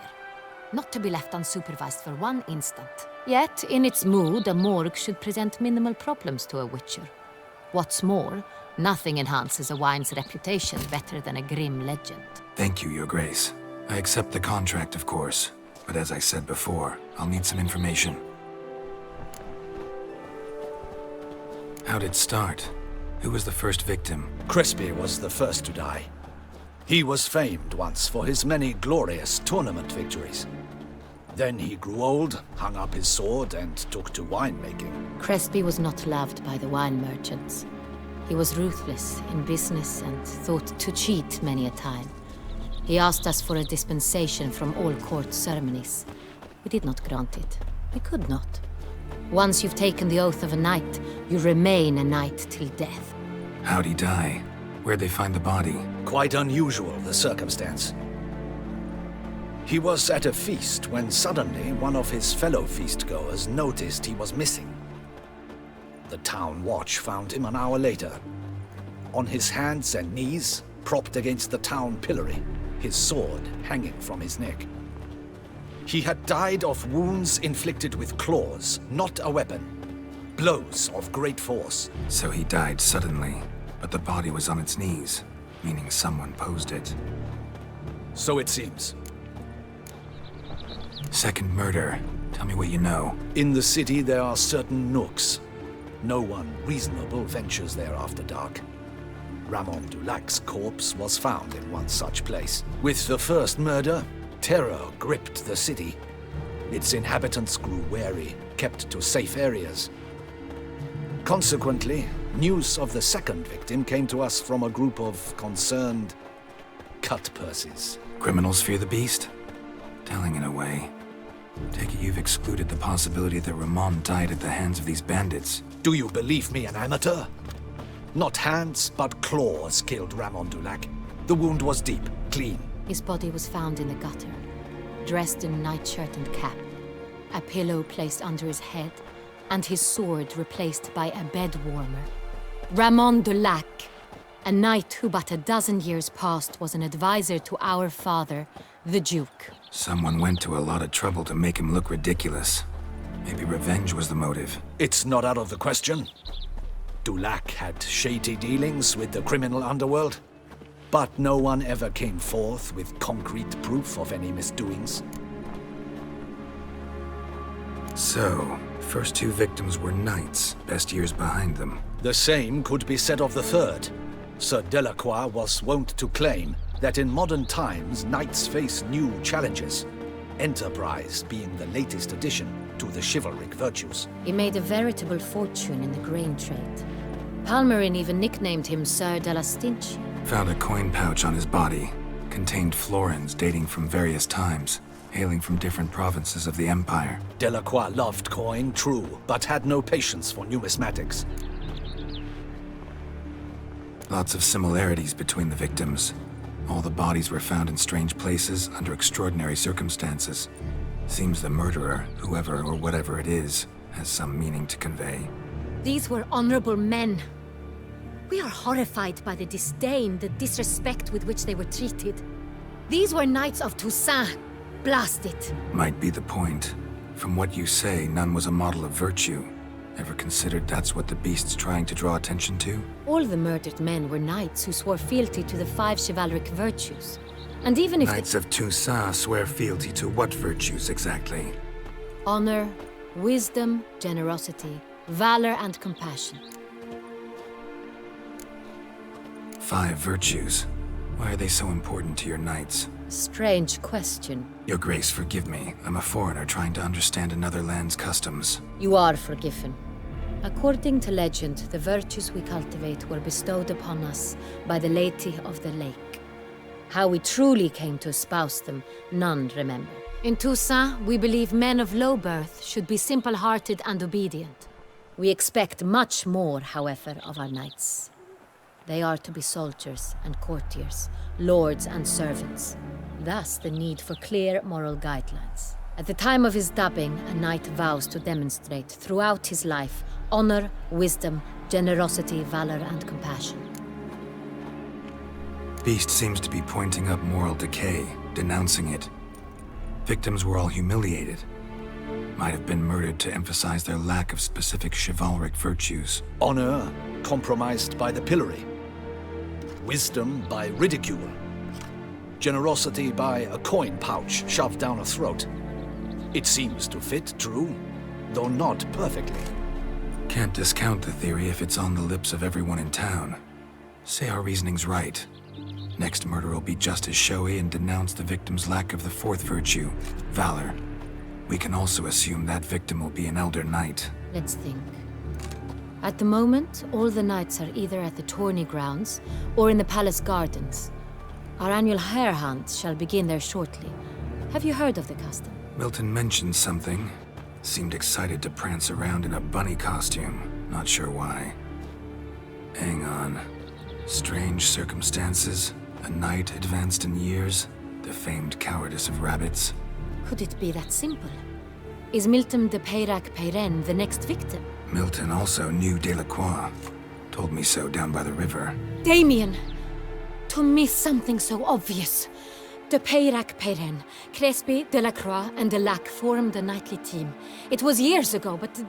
Not to be left unsupervised for one instant. Yet, in its mood, a morgue should present minimal problems to a Witcher. What's more, nothing enhances a wine's reputation better than a grim legend. Thank you, Your Grace. I accept the contract, of course. But as I said before, I'll need some information. How'd it start? Who was the first victim? Crespi was the first to die. He was famed once for his many glorious tournament victories. Then he grew old, hung up his sword, and took to winemaking. Crespi was not loved by the wine merchants. He was ruthless in business and thought to cheat many a time. He asked us for a dispensation from all court ceremonies. We did not grant it. We could not. Once you've taken the oath of a knight, you remain a knight till death. How'd he die? Where'd they find the body? Quite unusual, the circumstance. He was at a feast when suddenly one of his fellow feastgoers noticed he was missing. The town watch found him an hour later. On his hands and knees, propped against the town pillory, his sword hanging from his neck. He had died of wounds inflicted with claws, not a weapon. Blows of great force. So he died suddenly, but the body was on its knees, meaning someone posed it. So it seems. Second murder. Tell me what you know. In the city there are certain nooks. No one reasonable ventures there after dark. Ramon Dulac's corpse was found in one such place. With the first murder, terror gripped the city. Its inhabitants grew wary, kept to safe areas. Consequently, news of the second victim came to us from a group of concerned cut-purses. Criminals fear the beast? Telling in a way. Take it you've excluded the possibility that Ramon died at the hands of these bandits. Do you believe me an amateur? Not hands, but claws killed Ramon Dulac. The wound was deep, clean. His body was found in the gutter, dressed in nightshirt and cap, a pillow placed under his head, and his sword replaced by a bed warmer. Ramon Dulac, a knight who but a dozen years past was an advisor to our father, the Duke. Someone went to a lot of trouble to make him look ridiculous. Maybe revenge was the motive. It's not out of the question. Dulac had shady dealings with the criminal underworld, but no one ever came forth with concrete proof of any misdoings. So, first two victims were knights, best years behind them. The same could be said of the third. Sir Delacroix was wont to claim that in modern times knights face new challenges, enterprise being the latest addition to the chivalric virtues. He made a veritable fortune in the grain trade. Palmerin even nicknamed him Sir de la Stinch. Found a coin pouch on his body. Contained florins dating from various times, hailing from different provinces of the Empire. Delacroix loved coin, true, but had no patience for numismatics. Lots of similarities between the victims. All the bodies were found in strange places under extraordinary circumstances. Seems the murderer, whoever or whatever it is, has some meaning to convey. These were honorable men. We are horrified by the disdain, the disrespect with which they were treated. These were knights of Toussaint. Blast it. Might be the point. From what you say, none was a model of virtue. Ever considered that's what the beast's trying to draw attention to? All the murdered men were knights who swore fealty to the 5 chivalric virtues. And even if Knights of Toussaint swear fealty to what virtues exactly? honor, wisdom, generosity, valor, and compassion. 5 virtues. Why are they so important to your knights? Strange question. Your Grace, forgive me. I'm a foreigner trying to understand another land's customs. You are forgiven. According to legend, the virtues we cultivate were bestowed upon us by the Lady of the Lake. How we truly came to espouse them, none remember. In Toussaint, we believe men of low birth should be simple-hearted and obedient. We expect much more, however, of our knights. They are to be soldiers and courtiers, lords and servants. Thus, the need for clear moral guidelines. At the time of his dubbing, a knight vows to demonstrate throughout his life honor, wisdom, generosity, valor, and compassion. Beast seems to be pointing up moral decay, denouncing it. Victims were all humiliated. Might have been murdered to emphasize their lack of specific chivalric virtues. Honor compromised by the pillory. Wisdom by ridicule. Generosity by a coin pouch shoved down a throat. It seems to fit, true, though not perfectly. Can't discount the theory if it's on the lips of everyone in town. Say our reasoning's right. Next murder will be just as showy and denounce the victim's lack of the 4th virtue, valor. We can also assume that victim will be an elder knight. Let's think. At the moment, all the knights are either at the tourney grounds or in the palace gardens. Our annual hare hunt shall begin there shortly. Have you heard of the custom? Milton mentioned something. Seemed excited to prance around in a bunny costume. Not sure why. Hang on. Strange circumstances. A knight advanced in years. The famed cowardice of rabbits. Could it be that simple? Is Milton de Peyrac-Peyren the next victim? Milton also knew Delacroix. Told me so down by the river. Damien! To miss something so obvious. De Peyrac-Peyren, Crespi, Delacroix, and Delac formed a knightly team. It was years ago, but...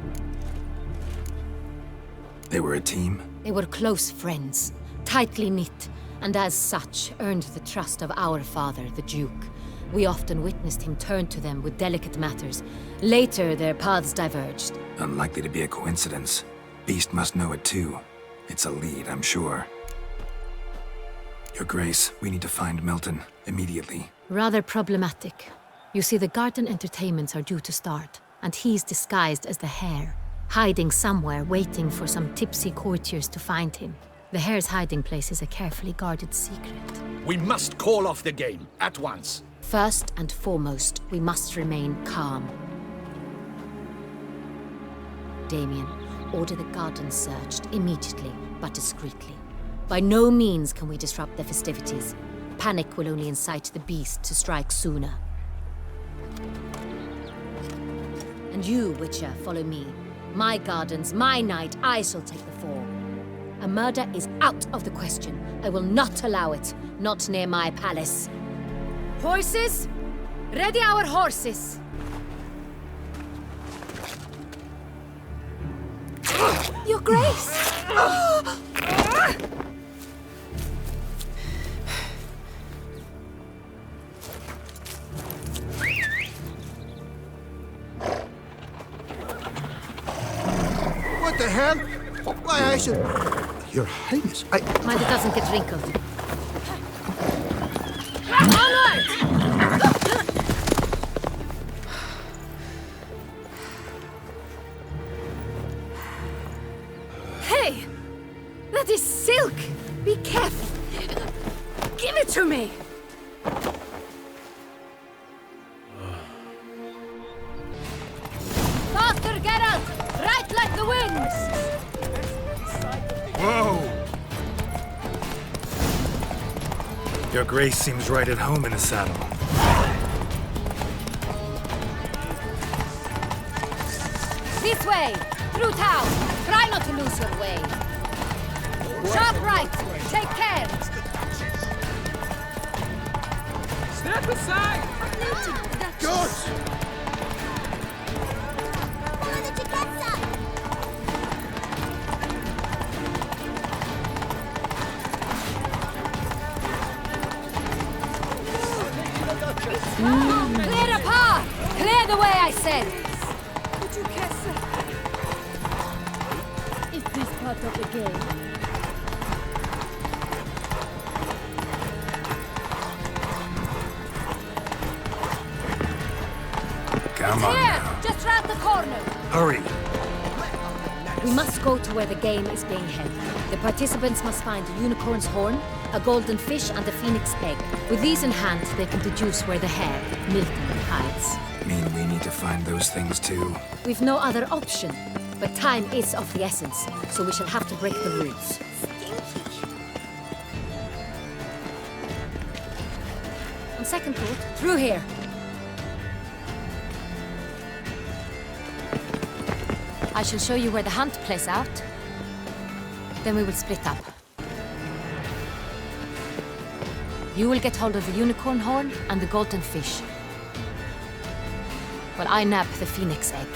They were a team? They were close friends, tightly knit, and as such earned the trust of our father, the Duke. We often witnessed him turn to them with delicate matters. Later, their paths diverged. Unlikely to be a coincidence. Beast must know it too. It's a lead, I'm sure. Your Grace, we need to find Milton, immediately. Rather problematic. You see, the garden entertainments are due to start, and he's disguised as the hare, hiding somewhere, waiting for some tipsy courtiers to find him. The hare's hiding place is a carefully guarded secret. We must call off the game, at once. First and foremost, we must remain calm. Damien, order the garden searched immediately, but discreetly. By no means can we disrupt the festivities. Panic will only incite the beast to strike sooner. And you, Witcher, follow me. My gardens, my night, I shall take the fall. A murder is out of the question. I will not allow it. Not near my palace. Horses! Ready our horses! Your Grace! What the hell? Why, I should... Your Highness, Mind it doesn't get wrinkled. Onward! Hey! That is silk! Be careful! Give it to me! Faster, Geralt! Right like the wind! Whoa! Your Grace seems right at home in a saddle. This way! Through town! Try not to lose your way! Sharp right! Take care! Step aside! Good! Clear a path! Clear the way, I said! Is this part of the game? Come on Here! now. Just round the corner! Hurry! We must go to where the game is being held. The participants must find a unicorn's horn, a golden fish, and a phoenix egg. With these in hand, they can deduce where the hare, Milton, hides. Mean we need to find those things too? We've no other option. But time is of the essence, so we shall have to break the rules. On second thought, through here. I shall show you where the hunt plays out. Then we will split up. You will get hold of the unicorn horn and the golden fish, while I nab the phoenix egg.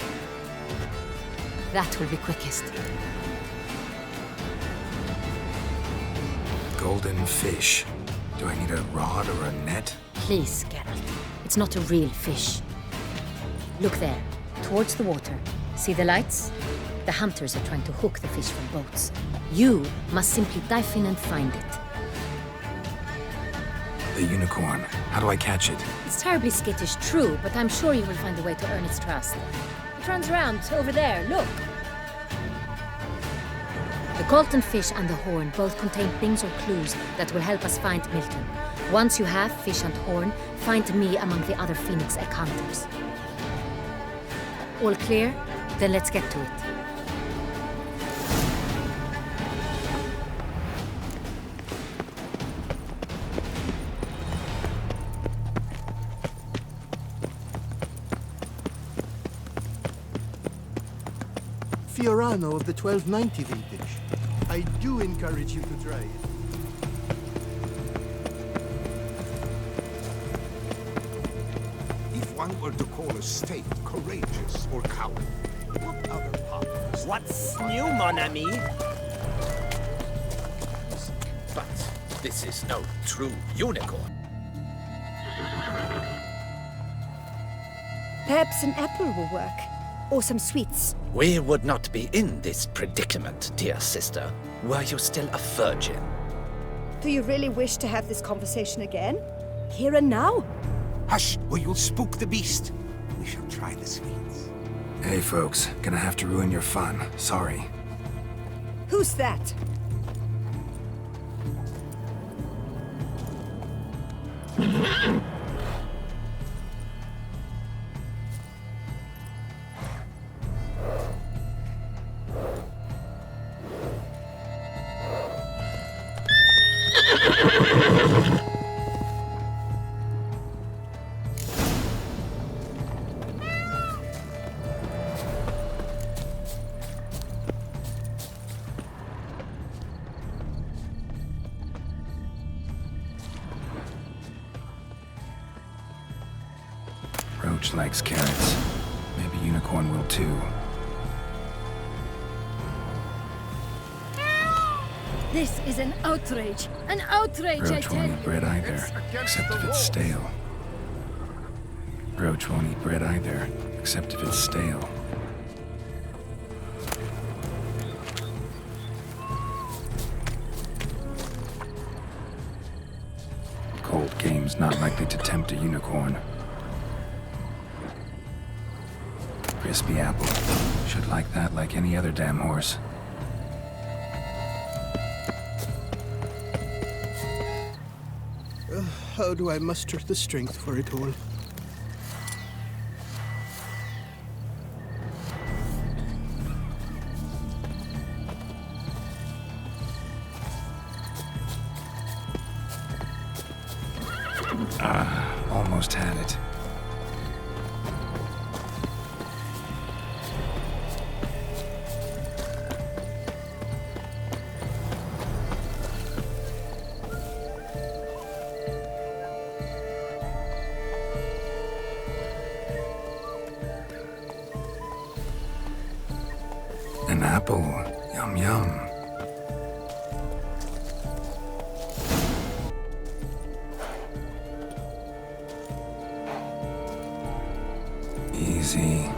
That will be quickest. Golden fish. Do I need a rod or a net? Please, Geralt. It's not a real fish. Look there, towards the water. See the lights? The hunters are trying to hook the fish from boats. You must simply dive in and find it. The unicorn. How do I catch it? It's terribly skittish, true, but I'm sure you will find a way to earn its trust. It runs around over there, look. Colton fish and the horn both contain things or clues that will help us find Milton. Once you have fish and horn, find me among the other Phoenix encounters. All clear? Then let's get to it. Fiorano of the 1290 vintage. I do encourage you to try it. If one were to call a state courageous or cowardly, what other part of the state? What's new, mon ami? But this is no true unicorn. Perhaps an apple will work. Or some sweets. We would not be in this predicament, dear sister, were you still a virgin. Do you really wish to have this conversation again? Here and now? Hush, or you'll spook the beast. We shall try the sweets. Hey folks, gonna have to ruin your fun. Sorry. Who's that? Roach likes carrots. Maybe Unicorn will too. This is an outrage! An outrage, I Roach tell won't you! eat bread either, except if it's stale. Roach won't eat bread either, except if it's stale. Cold game's not likely to tempt a unicorn. Crispy apple. Should like that like any other damn horse. How do I muster the strength for it all? Almost had it. An apple. Yum yum. Easy.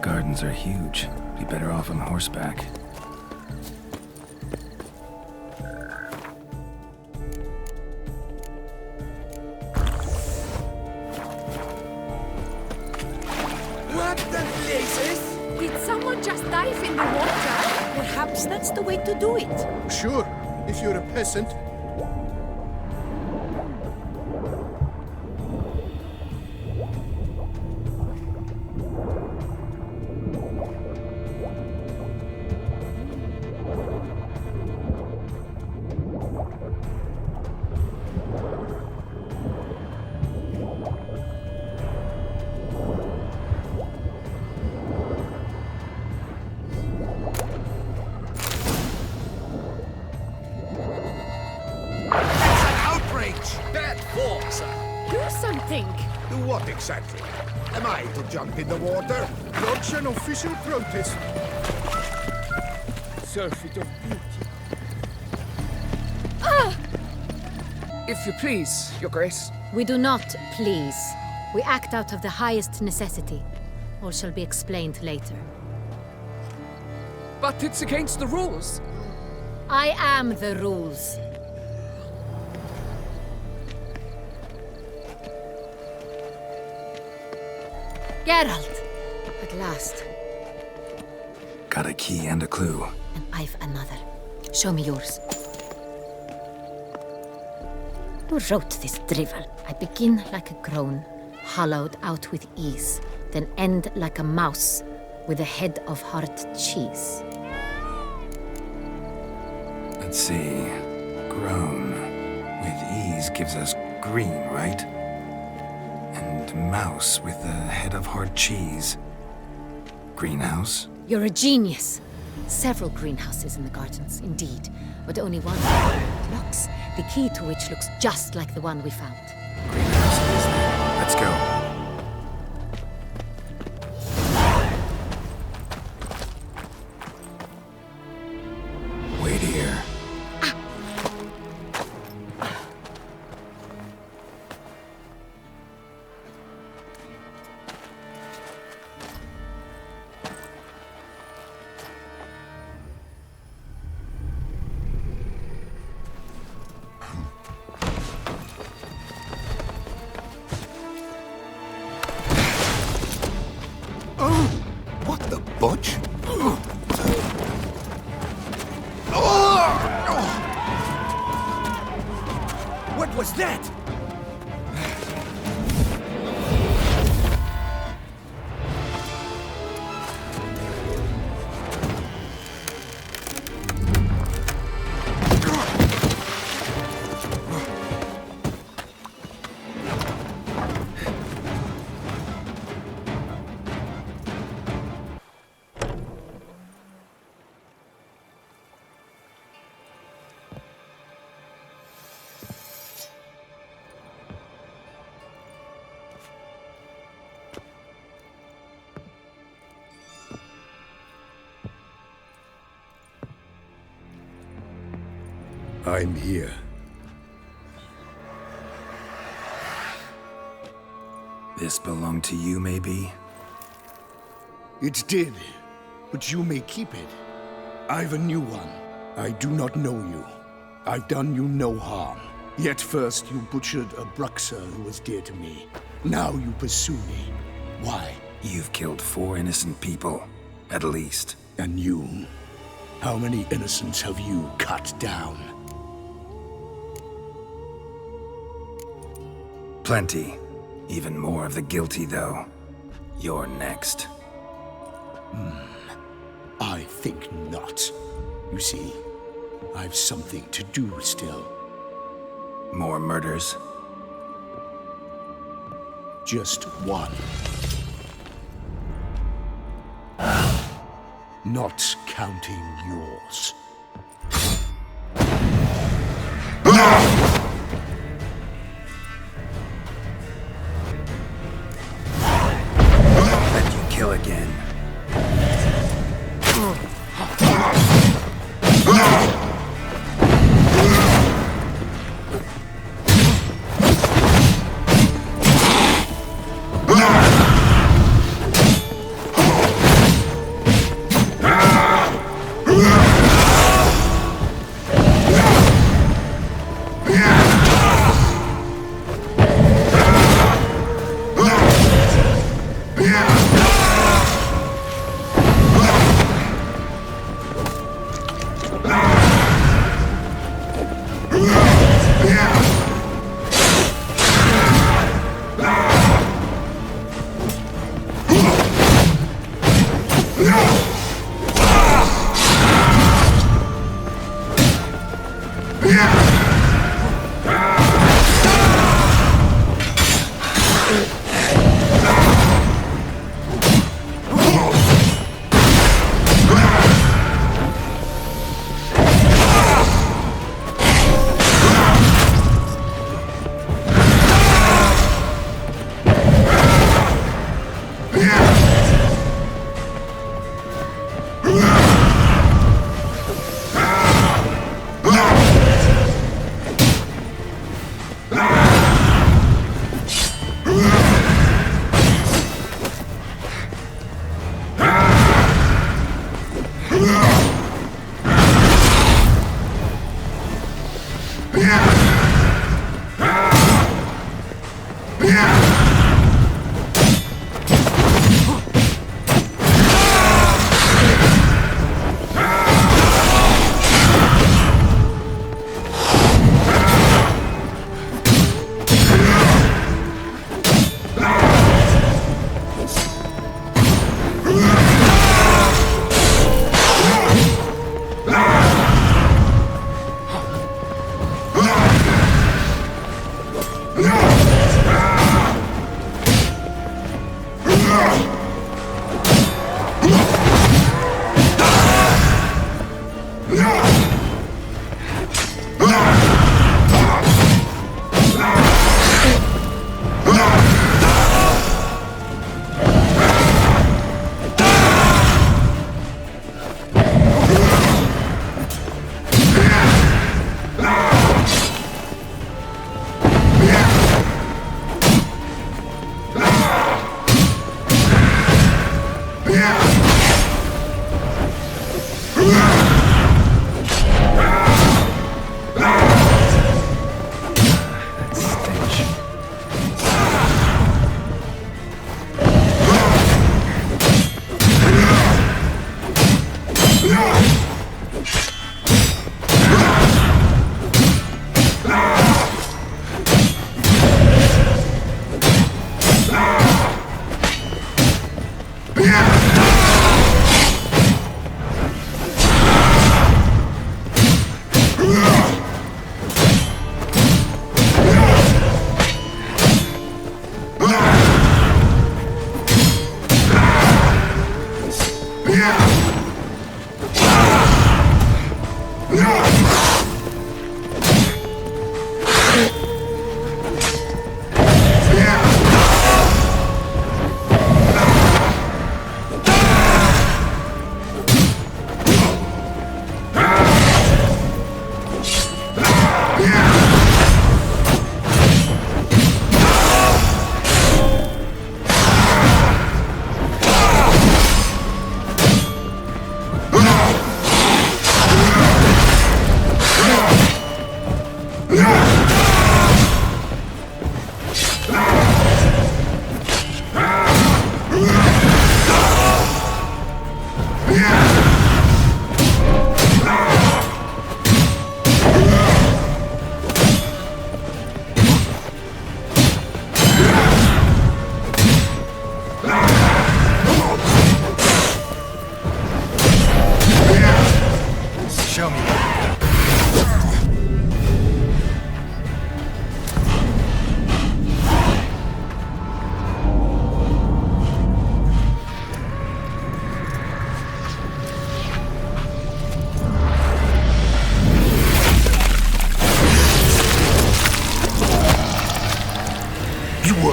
Gardens are huge. Be better off on horseback. What the blazes? Did someone just dive in the water? Perhaps that's the way to do it. Sure, if you're a peasant. Bad form, sir. Do something. Do what exactly? Am I to jump in the water? Lodge an official protest. Surfeit of beauty. If you please, Your Grace. We do not please. We act out of the highest necessity. All shall be explained later. But it's against the rules. I am the rules. Geralt! At last. Got a key and a clue. And I've another. Show me yours. Who wrote this drivel? I begin like a groan, hollowed out with ease, then end like a mouse with a head of hard cheese. Let's see. Groan. With ease gives us green, right? And mouse with a head of hard cheese. Greenhouse? You're a genius. Several greenhouses in the gardens, indeed, but only one locks, the key to which looks just like the one we found. Greenhouse it is then. Let's go. Wait here. What the butch? What was that? I'm here. This belonged to you, maybe? It did, but you may keep it. I've a new one. I do not know you. I've done you no harm. Yet first you butchered a Bruxer who was dear to me. Now you pursue me. Why? You've killed 4 innocent people, at least. And you? How many innocents have you cut down? Plenty. Even more of the guilty, though. You're next. I think not. You see, I've something to do still. More murders? Just one. Not counting yours. Let you kill again.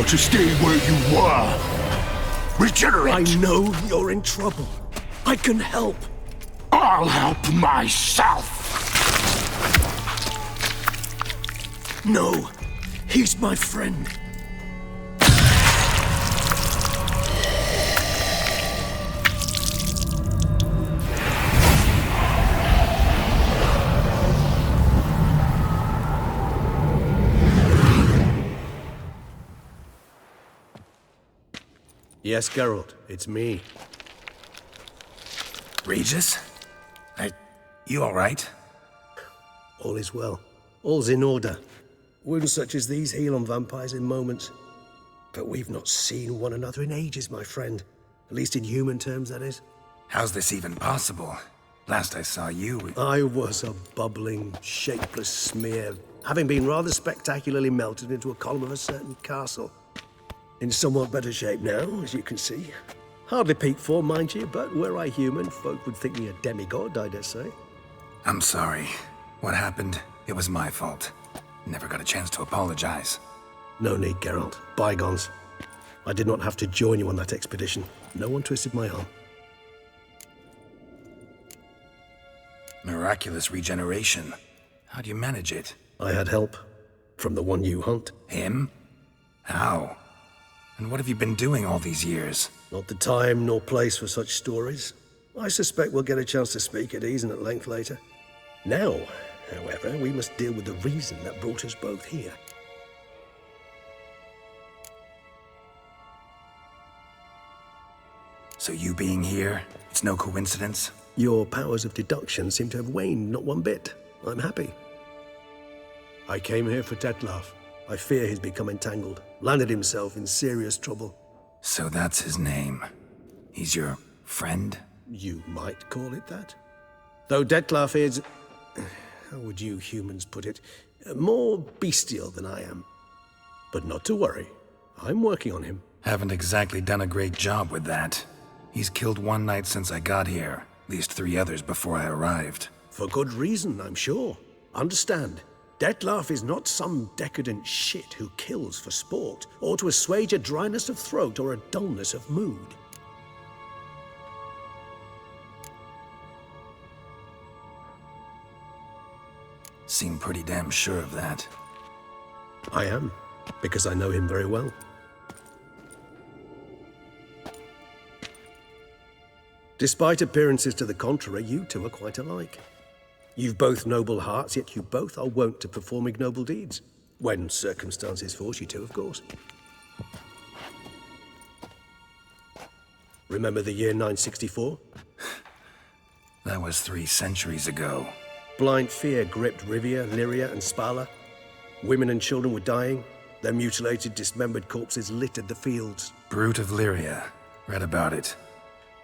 To stay where you were. Regenerate! I know you're in trouble. I can help. I'll help myself! No, he's my friend. Yes, Geralt, it's me. Regis? You all right? All is well. All's in order. Wounds such as these heal on vampires in moments. But we've not seen one another in ages, my friend. At least in human terms, that is. How's this even possible? Last I saw you... I was a bubbling, shapeless smear, having been rather spectacularly melted into a column of a certain castle. In somewhat better shape now, as you can see. Hardly peak form, mind you, but were I human, folk would think me a demigod, I dare say. I'm sorry. What happened, it was my fault. Never got a chance to apologize. No need, Geralt. Bygones. I did not have to join you on that expedition. No one twisted my arm. Miraculous regeneration. How do you manage it? I had help. From the one you hunt. Him? How? And what have you been doing all these years? Not the time nor place for such stories. I suspect we'll get a chance to speak at ease and at length later. Now, however, we must deal with the reason that brought us both here. So you being here, it's no coincidence? Your powers of deduction seem to have waned not one bit. I'm happy. I came here for Detlaf. I fear he's become entangled, landed himself in serious trouble. So that's his name. He's your friend? You might call it that. Though Detlaf is, how would you humans put it, more bestial than I am. But not to worry, I'm working on him. Haven't exactly done a great job with that. He's killed one knight since I got here, at least 3 others before I arrived. For good reason, I'm sure. Understand, Detlaf is not some decadent shit who kills for sport, or to assuage a dryness of throat or a dullness of mood. Seem pretty damn sure of that. I am, because I know him very well. Despite appearances to the contrary, you two are quite alike. You've both noble hearts, yet you both are wont to perform ignoble deeds. When circumstances force you to, of course. Remember the year 964? That was 3 centuries ago. Blind fear gripped Rivia, Lyria, and Spala. Women and children were dying. Their mutilated, dismembered corpses littered the fields. Brute of Lyria. Read about it.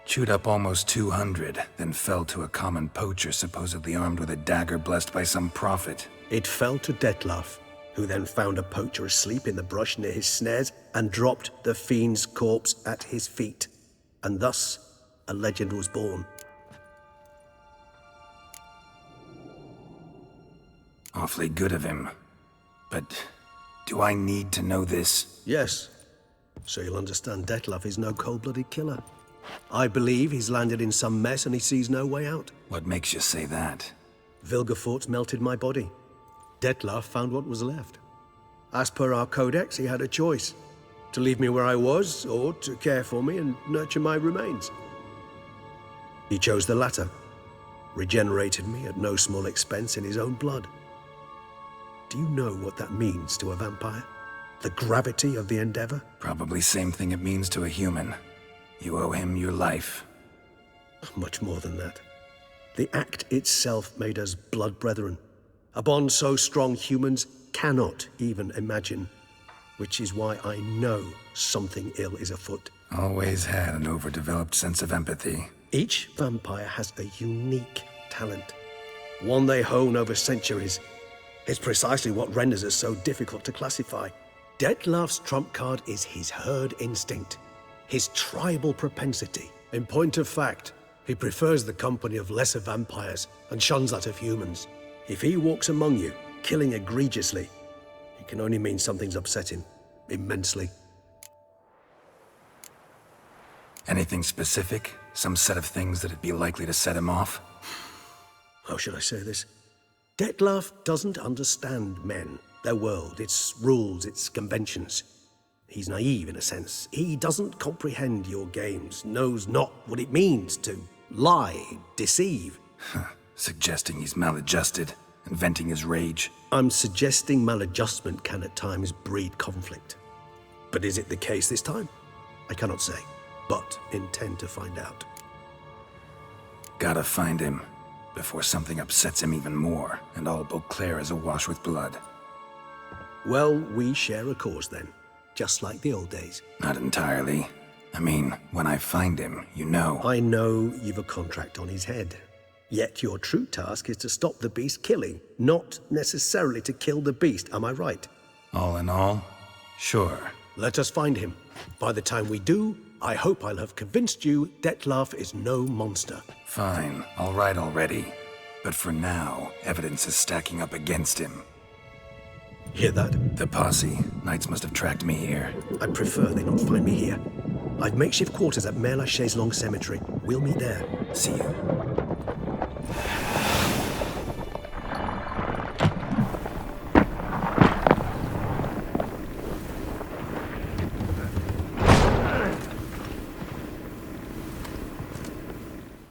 Chewed up almost 200, then fell to a common poacher supposedly armed with a dagger blessed by some prophet. It fell to Detlaf, who then found a poacher asleep in the brush near his snares and dropped the fiend's corpse at his feet. And thus, a legend was born. Awfully good of him. But do I need to know this? Yes. So you'll understand Detlaf is no cold-blooded killer. I believe he's landed in some mess and he sees no way out. What makes you say that? Vilgefortz melted my body. Detlaf found what was left. As per our codex, he had a choice. To leave me where I was, or to care for me and nurture my remains. He chose the latter. Regenerated me at no small expense in his own blood. Do you know what that means to a vampire? The gravity of the endeavor? Probably same thing it means to a human. You owe him your life. Much more than that. The act itself made us blood brethren. A bond so strong humans cannot even imagine. Which is why I know something ill is afoot. Always had an overdeveloped sense of empathy. Each vampire has a unique talent. One they hone over centuries. It's precisely what renders us so difficult to classify. Detlaf's trump card is his herd instinct. His tribal propensity. In point of fact, he prefers the company of lesser vampires and shuns that of humans. If he walks among you, killing egregiously, it can only mean something's upset him. Immensely. Anything specific? Some set of things that'd be likely to set him off? How should I say this? Detlaf doesn't understand men, their world, its rules, its conventions. He's naive in a sense. He doesn't comprehend your games, knows not what it means to lie, deceive. Suggesting he's maladjusted, and venting his rage. I'm suggesting maladjustment can at times breed conflict. But is it the case this time? I cannot say, but intend to find out. Gotta find him, before something upsets him even more, and all Beauclair is awash with blood. Well, we share a cause then, just like the old days. Not entirely. I mean, when I find him, you know. I know you've a contract on his head. Yet your true task is to stop the beast killing, not necessarily to kill the beast, am I right? All in all, sure. Let us find him. By the time we do, I hope I'll have convinced you Detlaf is no monster. Fine, all right already. But for now, evidence is stacking up against him. Hear that? The posse. Knights must have tracked me here. I prefer they not find me here. I've makeshift quarters at Mère Lachaise Long Cemetery. We'll meet there. See you.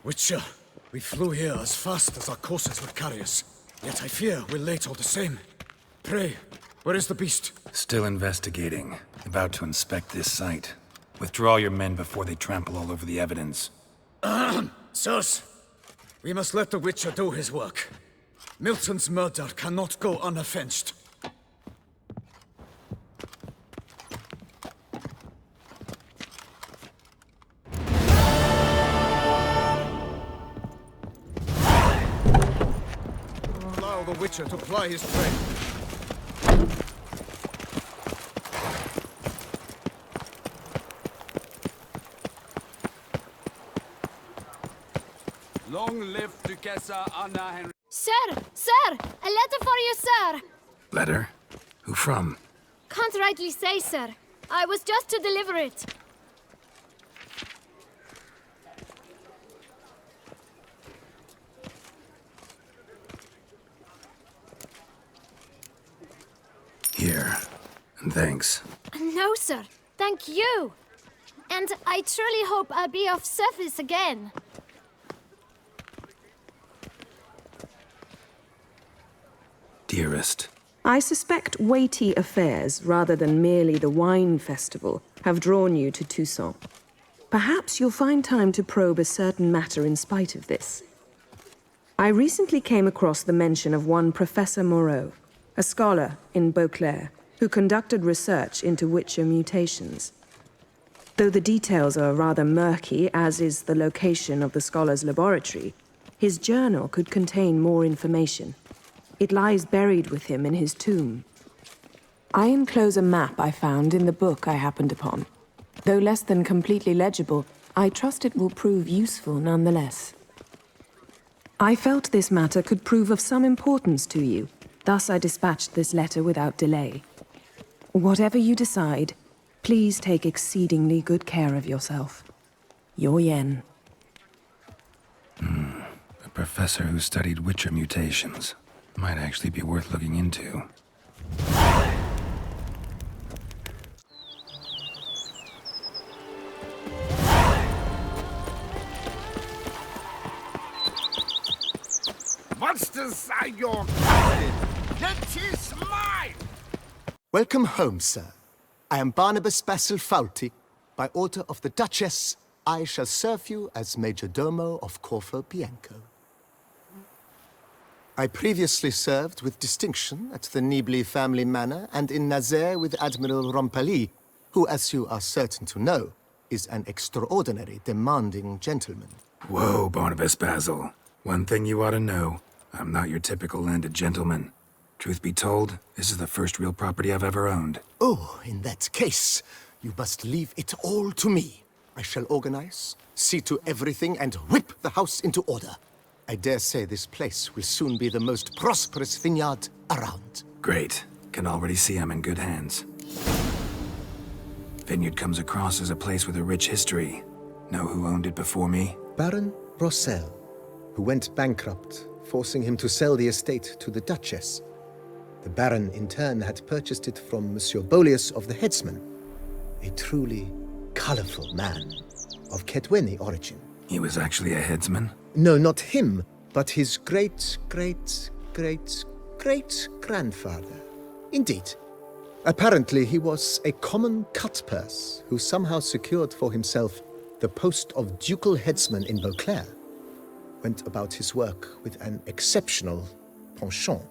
Witcher, we flew here as fast as our courses would carry us. Yet I fear we're late all the same. Pray, where is the beast? Still investigating. About to inspect this site. Withdraw your men before they trample all over the evidence. Sirs, we must let the Witcher do his work. Milton's murder cannot go unavenged. Allow the Witcher to ply his trade. Long live Duchessa Anna Henry. Sir! Sir! A letter for you, sir! Letter? Who from? Can't rightly say, sir. I was just to deliver it. Here. And thanks. No, sir. Thank you. And I truly hope I'll be of service again. Dearest. I suspect weighty affairs, rather than merely the wine festival, have drawn you to Toussaint. Perhaps you'll find time to probe a certain matter in spite of this. I recently came across the mention of one Professor Moreau, a scholar in Beauclair, who conducted research into Witcher mutations. Though the details are rather murky, as is the location of the scholar's laboratory, his journal could contain more information. It lies buried with him in his tomb. I enclose a map I found in the book I happened upon. Though less than completely legible, I trust it will prove useful nonetheless. I felt this matter could prove of some importance to you, thus I dispatched this letter without delay. Whatever you decide, please take exceedingly good care of yourself. Your Yen. A professor who studied Witcher mutations. Might actually be worth looking into. Monsters are your captain. It is mine! Welcome home, sir. I am Barnabas Basil Faulty. By order of the Duchess, I shall serve you as Major Domo of Corvo Bianco. I previously served with distinction at the Nibli family manor and in Nazaire with Admiral Rompali, who, as you are certain to know, is an extraordinary, demanding gentleman. Whoa, Barnabas Basil. One thing you ought to know. I'm not your typical landed gentleman. Truth be told, this is the first real property I've ever owned. Oh, in that case, you must leave it all to me. I shall organize, see to everything, and whip the house into order. I dare say this place will soon be the most prosperous vineyard around. Great. Can already see I'm in good hands. Vineyard comes across as a place with a rich history. Know who owned it before me? Baron Rossel, who went bankrupt, forcing him to sell the estate to the Duchess. The Baron, in turn, had purchased it from Monsieur Bolius of the Headsman, a truly colorful man of Ketweni origin. He was actually a headsman? No, not him, but his great-great-great-great-grandfather. Indeed. Apparently, he was a common cut-purse who somehow secured for himself the post of ducal headsman in Beauclair. Went about his work with an exceptional penchant.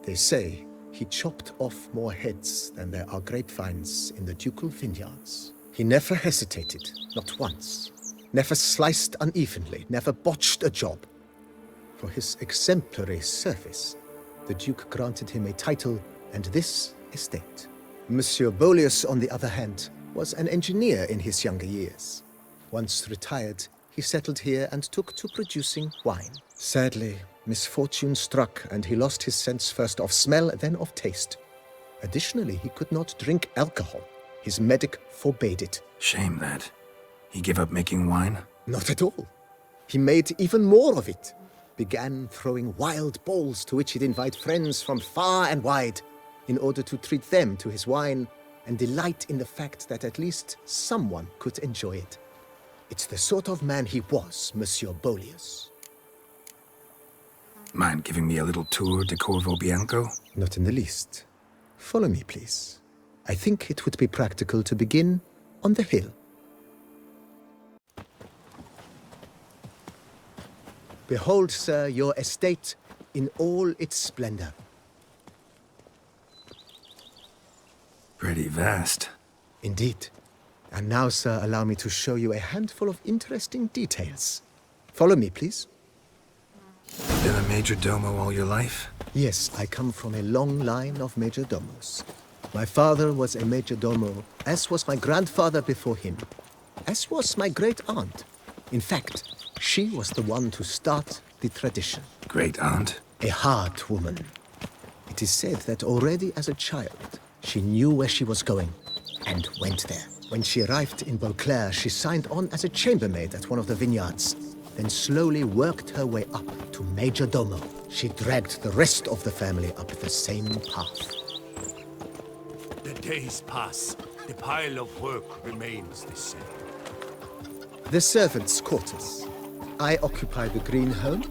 They say he chopped off more heads than there are grapevines in the ducal vineyards. He never hesitated, not once. Never sliced unevenly, never botched a job. For his exemplary service, the Duke granted him a title and this estate. Monsieur Bolius, on the other hand, was an engineer in his younger years. Once retired, he settled here and took to producing wine. Sadly, misfortune struck and he lost his sense first of smell, then of taste. Additionally, he could not drink alcohol. His medic forbade it. Shame that. He gave up making wine? Not at all. He made even more of it. Began throwing wild balls to which he'd invite friends from far and wide in order to treat them to his wine and delight in the fact that at least someone could enjoy it. It's the sort of man he was, Monsieur Bolius. Mind giving me a little tour de Corvo Bianco? Not in the least. Follow me, please. I think it would be practical to begin on the hill. Behold, sir, your estate in all its splendor. Pretty vast. Indeed. And now, sir, allow me to show you a handful of interesting details. Follow me, please. Been a major domo all your life? Yes, I come from a long line of major domos. My father was a major domo, as was my grandfather before him, as was my great-aunt. In fact, she was the one to start the tradition. Great-aunt? A hard woman. It is said that already as a child, she knew where she was going and went there. When she arrived in Beauclair, she signed on as a chambermaid at one of the vineyards, then slowly worked her way up to major domo. She dragged the rest of the family up the same path. The days pass. The pile of work remains the same. The servants' quarters. I occupy the green home.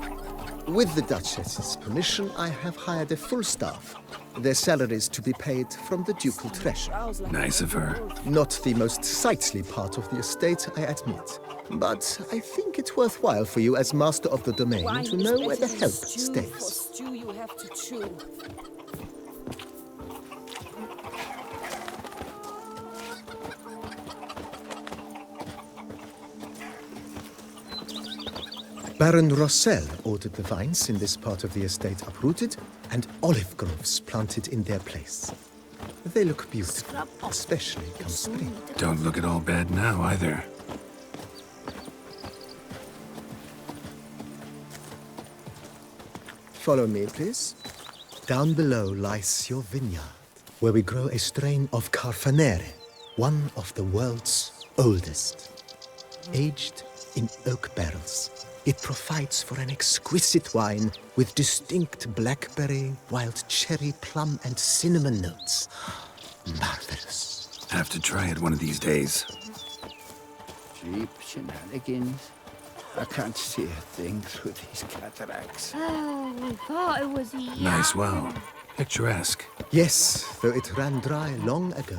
With the Duchess's permission, I have hired a full staff. their salaries to be paid from the ducal treasure. Nice of her. Not the most sightly part of the estate, I admit. But I think it's worthwhile for you as master of the domain to know where the help stays. Stew you have to chew. Baron Rossel ordered the vines in this part of the estate uprooted and olive groves planted in their place. They look beautiful, especially come spring. Don't look at all bad now, either. Follow me, please. Down below lies your vineyard, where we grow a strain of Carfanere, one of the world's oldest. Aged in oak barrels, it provides for an exquisite wine with distinct blackberry, wild cherry, plum, and cinnamon notes. Marvelous. Have to try it one of these days. Cheap shenanigans. I can't see a thing through these cataracts. Oh, I thought it was Nice well. Picturesque. Yes, though it ran dry long ago.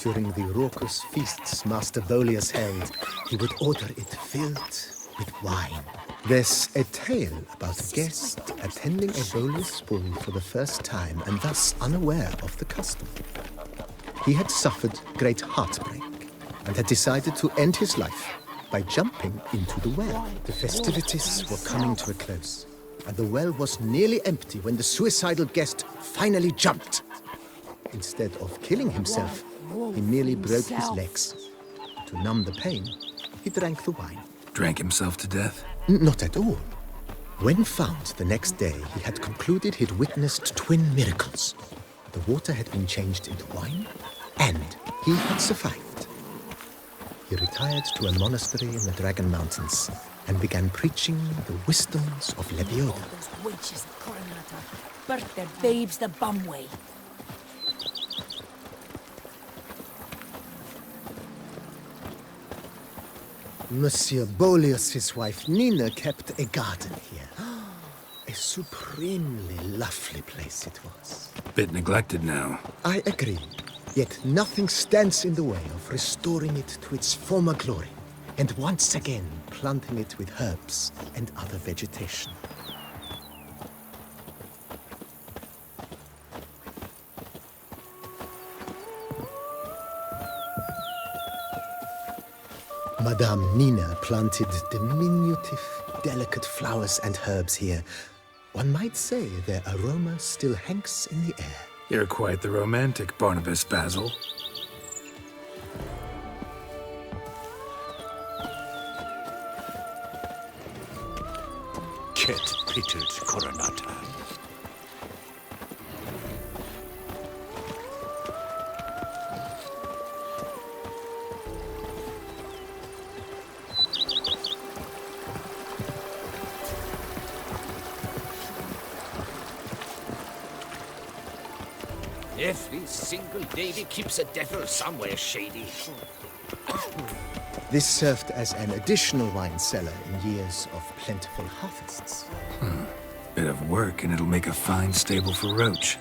During the raucous feasts Master Boleus held, he would order it filled with wine. There's a tale about a guest attending a Boleus ball for the first time and thus unaware of the custom. He had suffered great heartbreak and had decided to end his life by jumping into the well. The festivities were coming to a close, and the well was nearly empty when the suicidal guest finally jumped. Instead of killing himself, he merely broke his legs. To numb the pain, he drank the wine. Drank himself to death? Not at all. When found the next day, he had concluded he'd witnessed twin miracles. The water had been changed into wine, and he had survived. He retired to a monastery in the Dragon Mountains and began preaching the wisdoms of Lebioda. Those wenches of Coronata birthed their babes the bum way. Monsieur Boleus's wife Nina kept a garden here. A supremely lovely place it was. Bit neglected now. I agree. Yet nothing stands in the way of restoring it to its former glory, and once again planting it with herbs and other vegetation. Madame Nina planted diminutive, delicate flowers and herbs here. One might say their aroma still hangs in the air. You're quite the romantic, Barnabas Basil. Cat-pitted Coronata. Every single lady keeps a devil somewhere shady. This served as an additional wine cellar in years of plentiful harvests. Bit of work and it'll make a fine stable for Roach.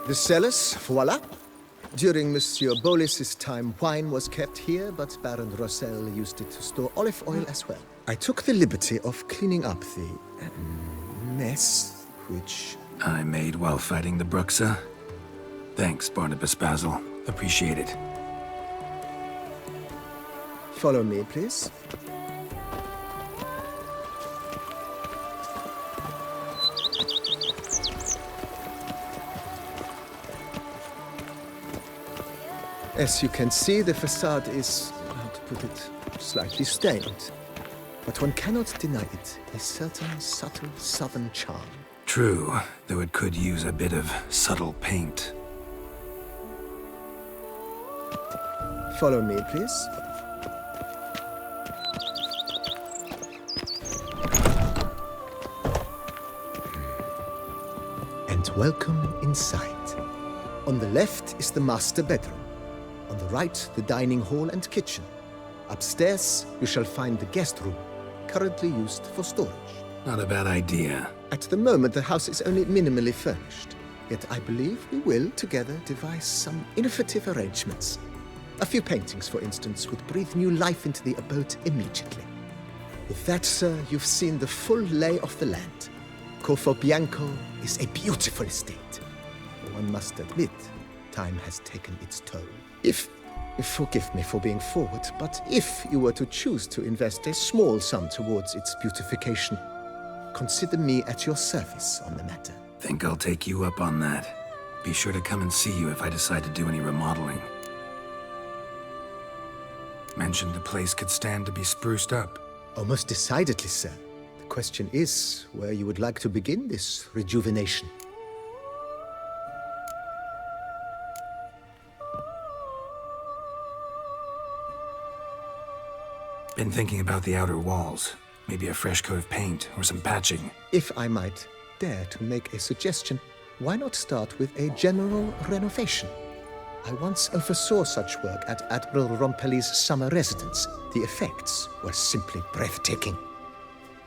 The cellars, voila. During Monsieur Boleus's time, wine was kept here, but Baron Rossel used it to store olive oil as well. I took the liberty of cleaning up the mess, which I made while fighting the Bruxa. Thanks, Barnabas Basil. Appreciate it. Follow me, please. As you can see, the facade is, how to put it, slightly stained. But one cannot deny it a certain subtle southern charm. True, though it could use a bit of subtle paint. Follow me, please. And welcome inside. On the left is the master bedroom. On the right, the dining hall and kitchen. Upstairs, you shall find the guest room, currently used for storage. Not a bad idea. At the moment, the house is only minimally furnished. Yet I believe we will, together, devise some innovative arrangements. A few paintings, for instance, would breathe new life into the abode immediately. With that, sir, you've seen the full lay of the land. Corvo Bianco is a beautiful estate. One must admit, time has taken its toll. Forgive me for being forward, but if you were to choose to invest a small sum towards its beautification, consider me at your service on the matter. Think I'll take you up on that. Be sure to come and see you if I decide to do any remodeling. Mentioned the place could stand to be spruced up. Oh, most decidedly, sir. The question is where you would like to begin this rejuvenation. Been thinking about the outer walls. Maybe a fresh coat of paint or some patching. If I might dare to make a suggestion, why not start with a general renovation? I once oversaw such work at Admiral Rompelli's summer residence. The effects were simply breathtaking.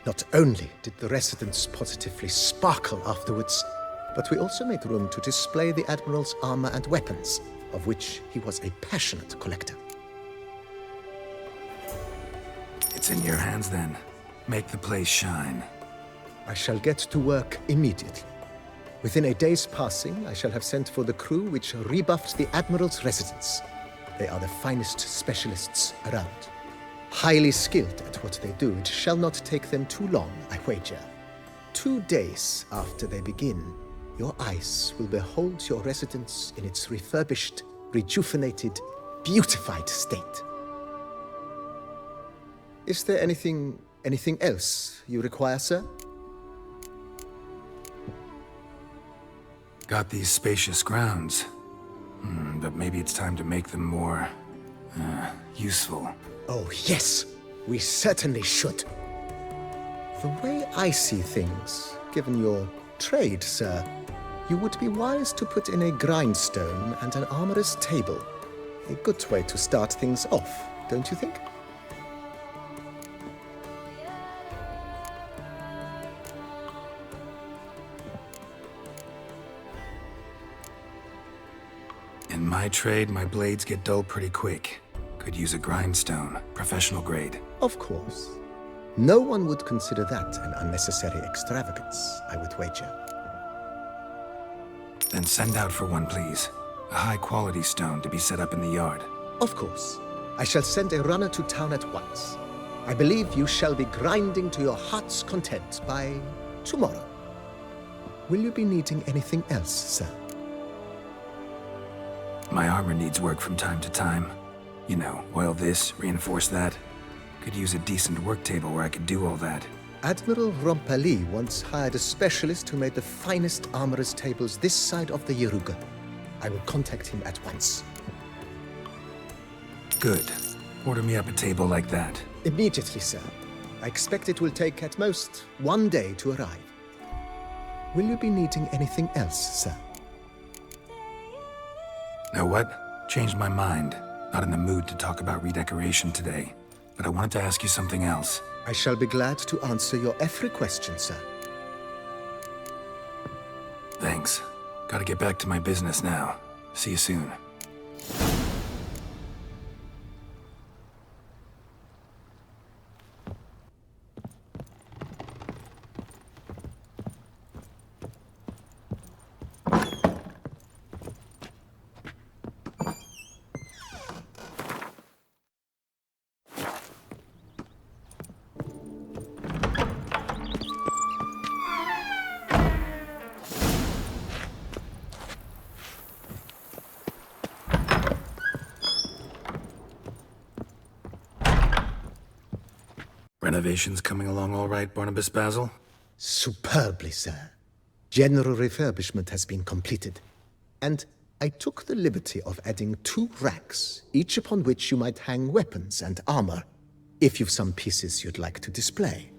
Not only did the residence positively sparkle afterwards, but we also made room to display the Admiral's armor and weapons, of which he was a passionate collector. It's in your hands then. Make the place shine. I shall get to work immediately. Within a day's passing, I shall have sent for the crew which rebuffed the Admiral's residence. They are the finest specialists around. Highly skilled at what they do, it shall not take them too long, I wager. 2 days after they begin, your eyes will behold your residence in its refurbished, rejuvenated, beautified state. Is there anything else you require, sir? Got these spacious grounds. But maybe it's time to make them more... useful. Oh, yes! We certainly should. The way I see things, given your trade, sir, you would be wise to put in a grindstone and an armorer's table. A good way to start things off, don't you think? In my trade, my blades get dull pretty quick. Could use a grindstone, professional grade. Of course. No one would consider that an unnecessary extravagance, I would wager. Then send out for one, please. A high-quality stone to be set up in the yard. Of course. I shall send a runner to town at once. I believe you shall be grinding to your heart's content by tomorrow. Will you be needing anything else, sir? My armor needs work from time to time. You know, oil this, reinforce that. Could use a decent work table where I could do all that. Admiral Rompelli once hired a specialist who made the finest armorer's tables this side of the Yaruga. I will contact him at once. Good. Order me up a table like that. Immediately, sir. I expect it will take at most 1 day to arrive. Will you be needing anything else, sir? Know what? Changed my mind. Not in the mood to talk about redecoration today. But I wanted to ask you something else. I shall be glad to answer your every question, sir. Thanks. Gotta get back to my business now. See you soon. Renovations coming along all right, Barnabas Basil? Superbly, sir. General refurbishment has been completed. And I took the liberty of adding 2 racks, each upon which you might hang weapons and armor, if you've some pieces you'd like to display.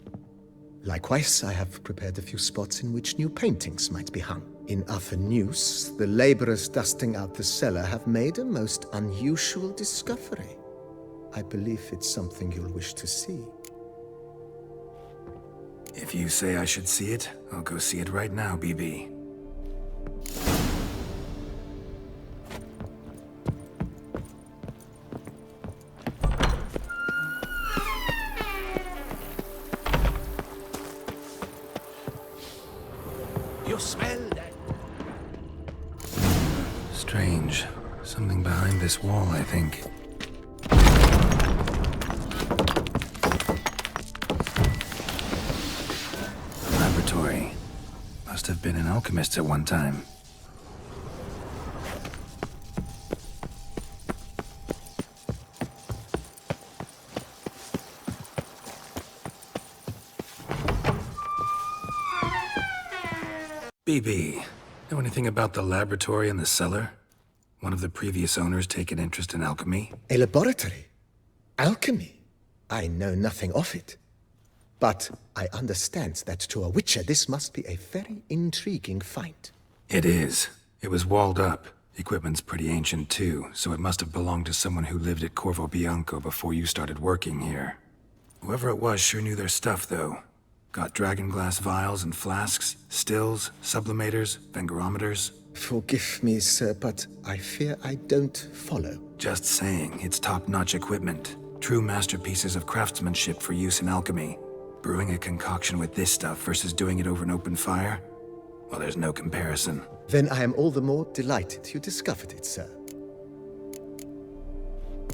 Likewise, I have prepared a few spots in which new paintings might be hung. In other news, the laborers dusting out the cellar have made a most unusual discovery. I believe it's something you'll wish to see. If you say I should see it, I'll go see it right now, BB. You smell that? Strange. Something behind this wall, I think. Laboratory. Must have been an alchemist at one time. BB, know anything about the laboratory in the cellar? One of the previous owners take an interest in alchemy? A laboratory? Alchemy? I know nothing of it. But I understand that to a witcher this must be a very intriguing find. It is. It was walled up. Equipment's pretty ancient too, so it must have belonged to someone who lived at Corvo Bianco before you started working here. Whoever it was sure knew their stuff, though. Got dragonglass vials and flasks, stills, sublimators, vengerometers. Forgive me, sir, but I fear I don't follow. Just saying, it's top-notch equipment. True masterpieces of craftsmanship for use in alchemy. Brewing a concoction with this stuff versus doing it over an open fire? Well, there's no comparison. Then I am all the more delighted you discovered it, sir.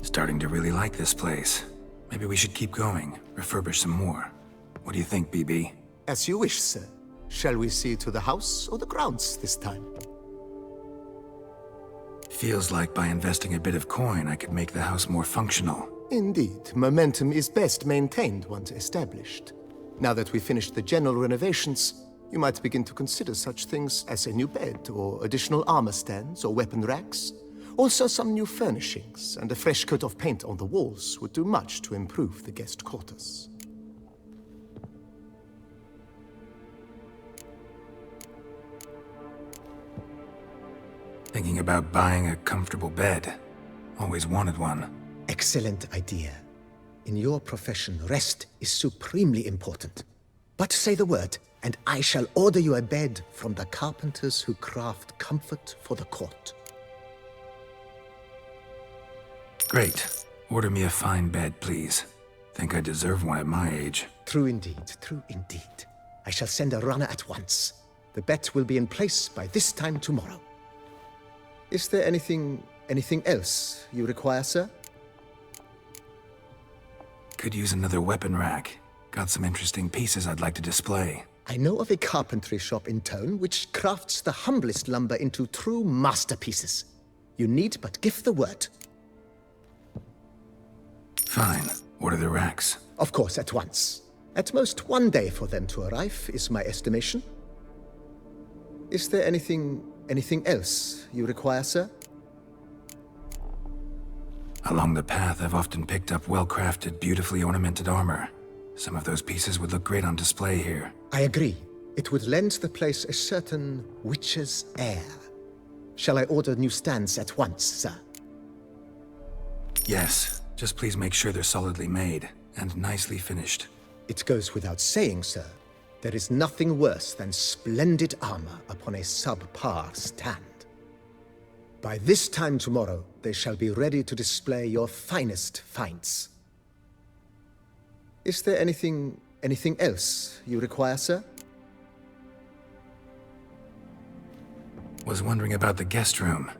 Starting to really like this place. Maybe we should keep going, refurbish some more. What do you think, BB? As you wish, sir. Shall we see to the house or the grounds this time? Feels like by investing a bit of coin, I could make the house more functional. Indeed, momentum is best maintained once established. Now that we've finished the general renovations, you might begin to consider such things as a new bed, or additional armor stands, or weapon racks. Also, some new furnishings and a fresh coat of paint on the walls would do much to improve the guest quarters. Thinking about buying a comfortable bed. Always wanted one. Excellent idea. In your profession, rest is supremely important. But say the word, and I shall order you a bed from the carpenters who craft comfort for the court. Great. Order me a fine bed, please. Think I deserve one at my age. True indeed, true indeed. I shall send a runner at once. The bet will be in place by this time tomorrow. Is there anything else you require, sir? Could use another weapon rack. Got some interesting pieces I'd like to display. I know of a carpentry shop in town which crafts the humblest lumber into true masterpieces. You need but give the word. Fine. Order the racks. Of course, at once. At most 1 day for them to arrive, is my estimation. Is there anything else you require, sir? Along the path, I've often picked up well-crafted, beautifully ornamented armor. Some of those pieces would look great on display here. I agree. It would lend the place a certain witch's air. Shall I order new stands at once, sir? Yes. Just please make sure they're solidly made and nicely finished. It goes without saying, sir. There is nothing worse than splendid armor upon a subpar stand. By this time tomorrow, they shall be ready to display your finest finds. Is there anything else you require, sir? Was wondering about the guest room.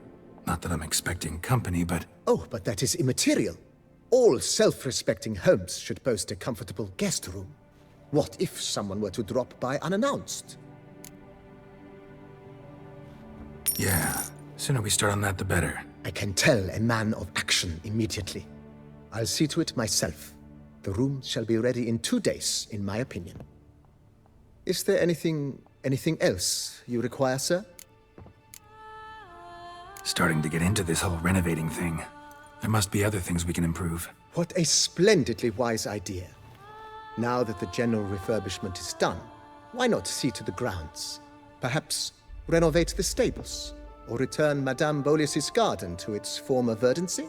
Not that I'm expecting company, but... Oh, but that is immaterial. All self-respecting homes should boast a comfortable guest room. What if someone were to drop by unannounced? Yeah, sooner we start on that the better. I can tell a man of action immediately. I'll see to it myself. The room shall be ready in 2 days, in my opinion. Is there anything else you require, sir? Starting to get into this whole renovating thing. There must be other things we can improve. What a splendidly wise idea. Now that the general refurbishment is done, why not see to the grounds? Perhaps Renovate the stables? Or return Madame Bolis's garden to its former verdancy?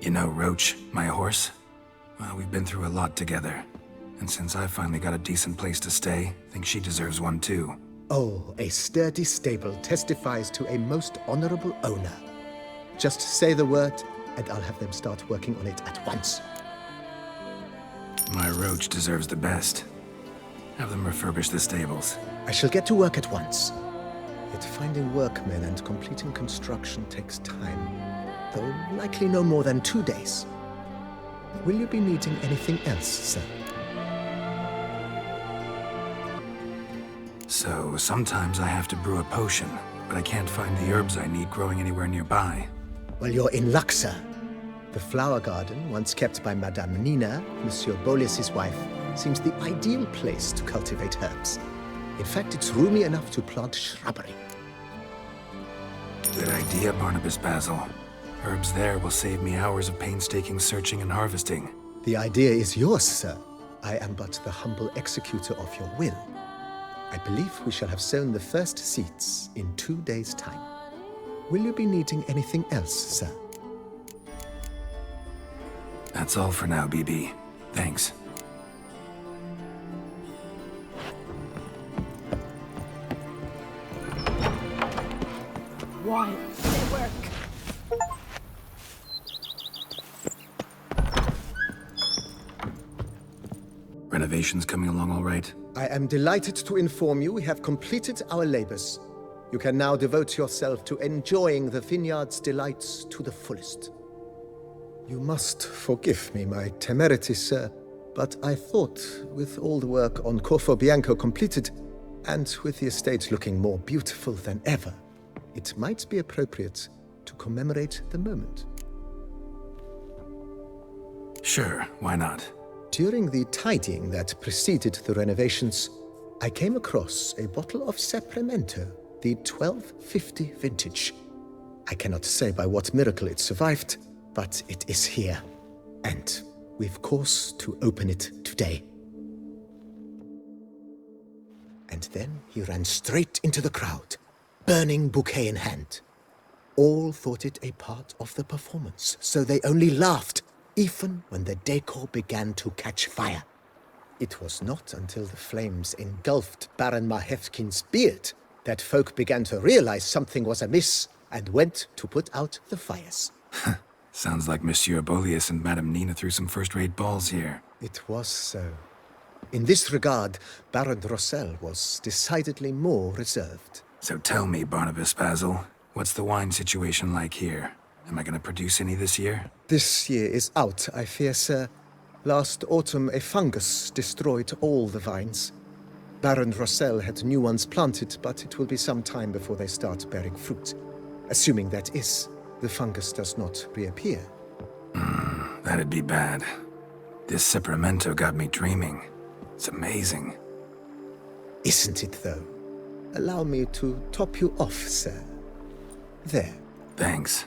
You know Roach, my horse? Well, we've been through a lot together. And since I finally got a decent place to stay, I think she deserves one too. Oh, a sturdy stable testifies to a most honorable owner. Just say the word, and I'll have them start working on it at once. My Roach deserves the best. Have them refurbish the stables. I shall get to work at once. Yet finding workmen and completing construction takes time, though likely no more than 2 days. Will you be needing anything else, sir? So, sometimes I have to brew a potion, but I can't find the herbs I need growing anywhere nearby. Well, you're in luck, sir. The flower garden, once kept by Madame Nina, Monsieur Bolis's wife, seems the ideal place to cultivate herbs. In fact, it's roomy enough to plant shrubbery. Good idea, Barnabas Basil. Herbs there will save me hours of painstaking searching and harvesting. The idea is yours, sir. I am but the humble executor of your will. I believe we shall have sown the first seeds in 2 days' time. Will you be needing anything else, sir? That's all for now, BB. Thanks. Why they work? Renovations coming along all right? I am delighted to inform you we have completed our labors. You can now devote yourself to enjoying the vineyard's delights to the fullest. You must forgive me my temerity, sir, but I thought, with all the work on Corfo Bianco completed, and with the estate looking more beautiful than ever, it might be appropriate to commemorate the moment. Sure, why not? During the tidying that preceded the renovations, I came across a bottle of Sapramento, the 1250 vintage. I cannot say by what miracle it survived, but it is here. And we've cause to open it today. And then he ran straight into the crowd, burning bouquet in hand. All thought it a part of the performance, so they only laughed, even when the decor began to catch fire. It was not until the flames engulfed Baron Mahevkin's beard that folk began to realize something was amiss and went to put out the fires. Sounds like Monsieur Bolis and Madame Nina threw some first-rate balls here. It was so. In this regard, Baron Rossel was decidedly more reserved. So tell me, Barnabas Basil, what's the wine situation like here? Am I going to produce any this year? This year is out, I fear, sir. Last autumn, a fungus destroyed all the vines. Baron Rossel had new ones planted, but it will be some time before they start bearing fruit. Assuming that is, the fungus does not reappear. That'd be bad. This Sapramento got me dreaming. It's amazing. Isn't it, though? Allow me to top you off, sir. There. Thanks.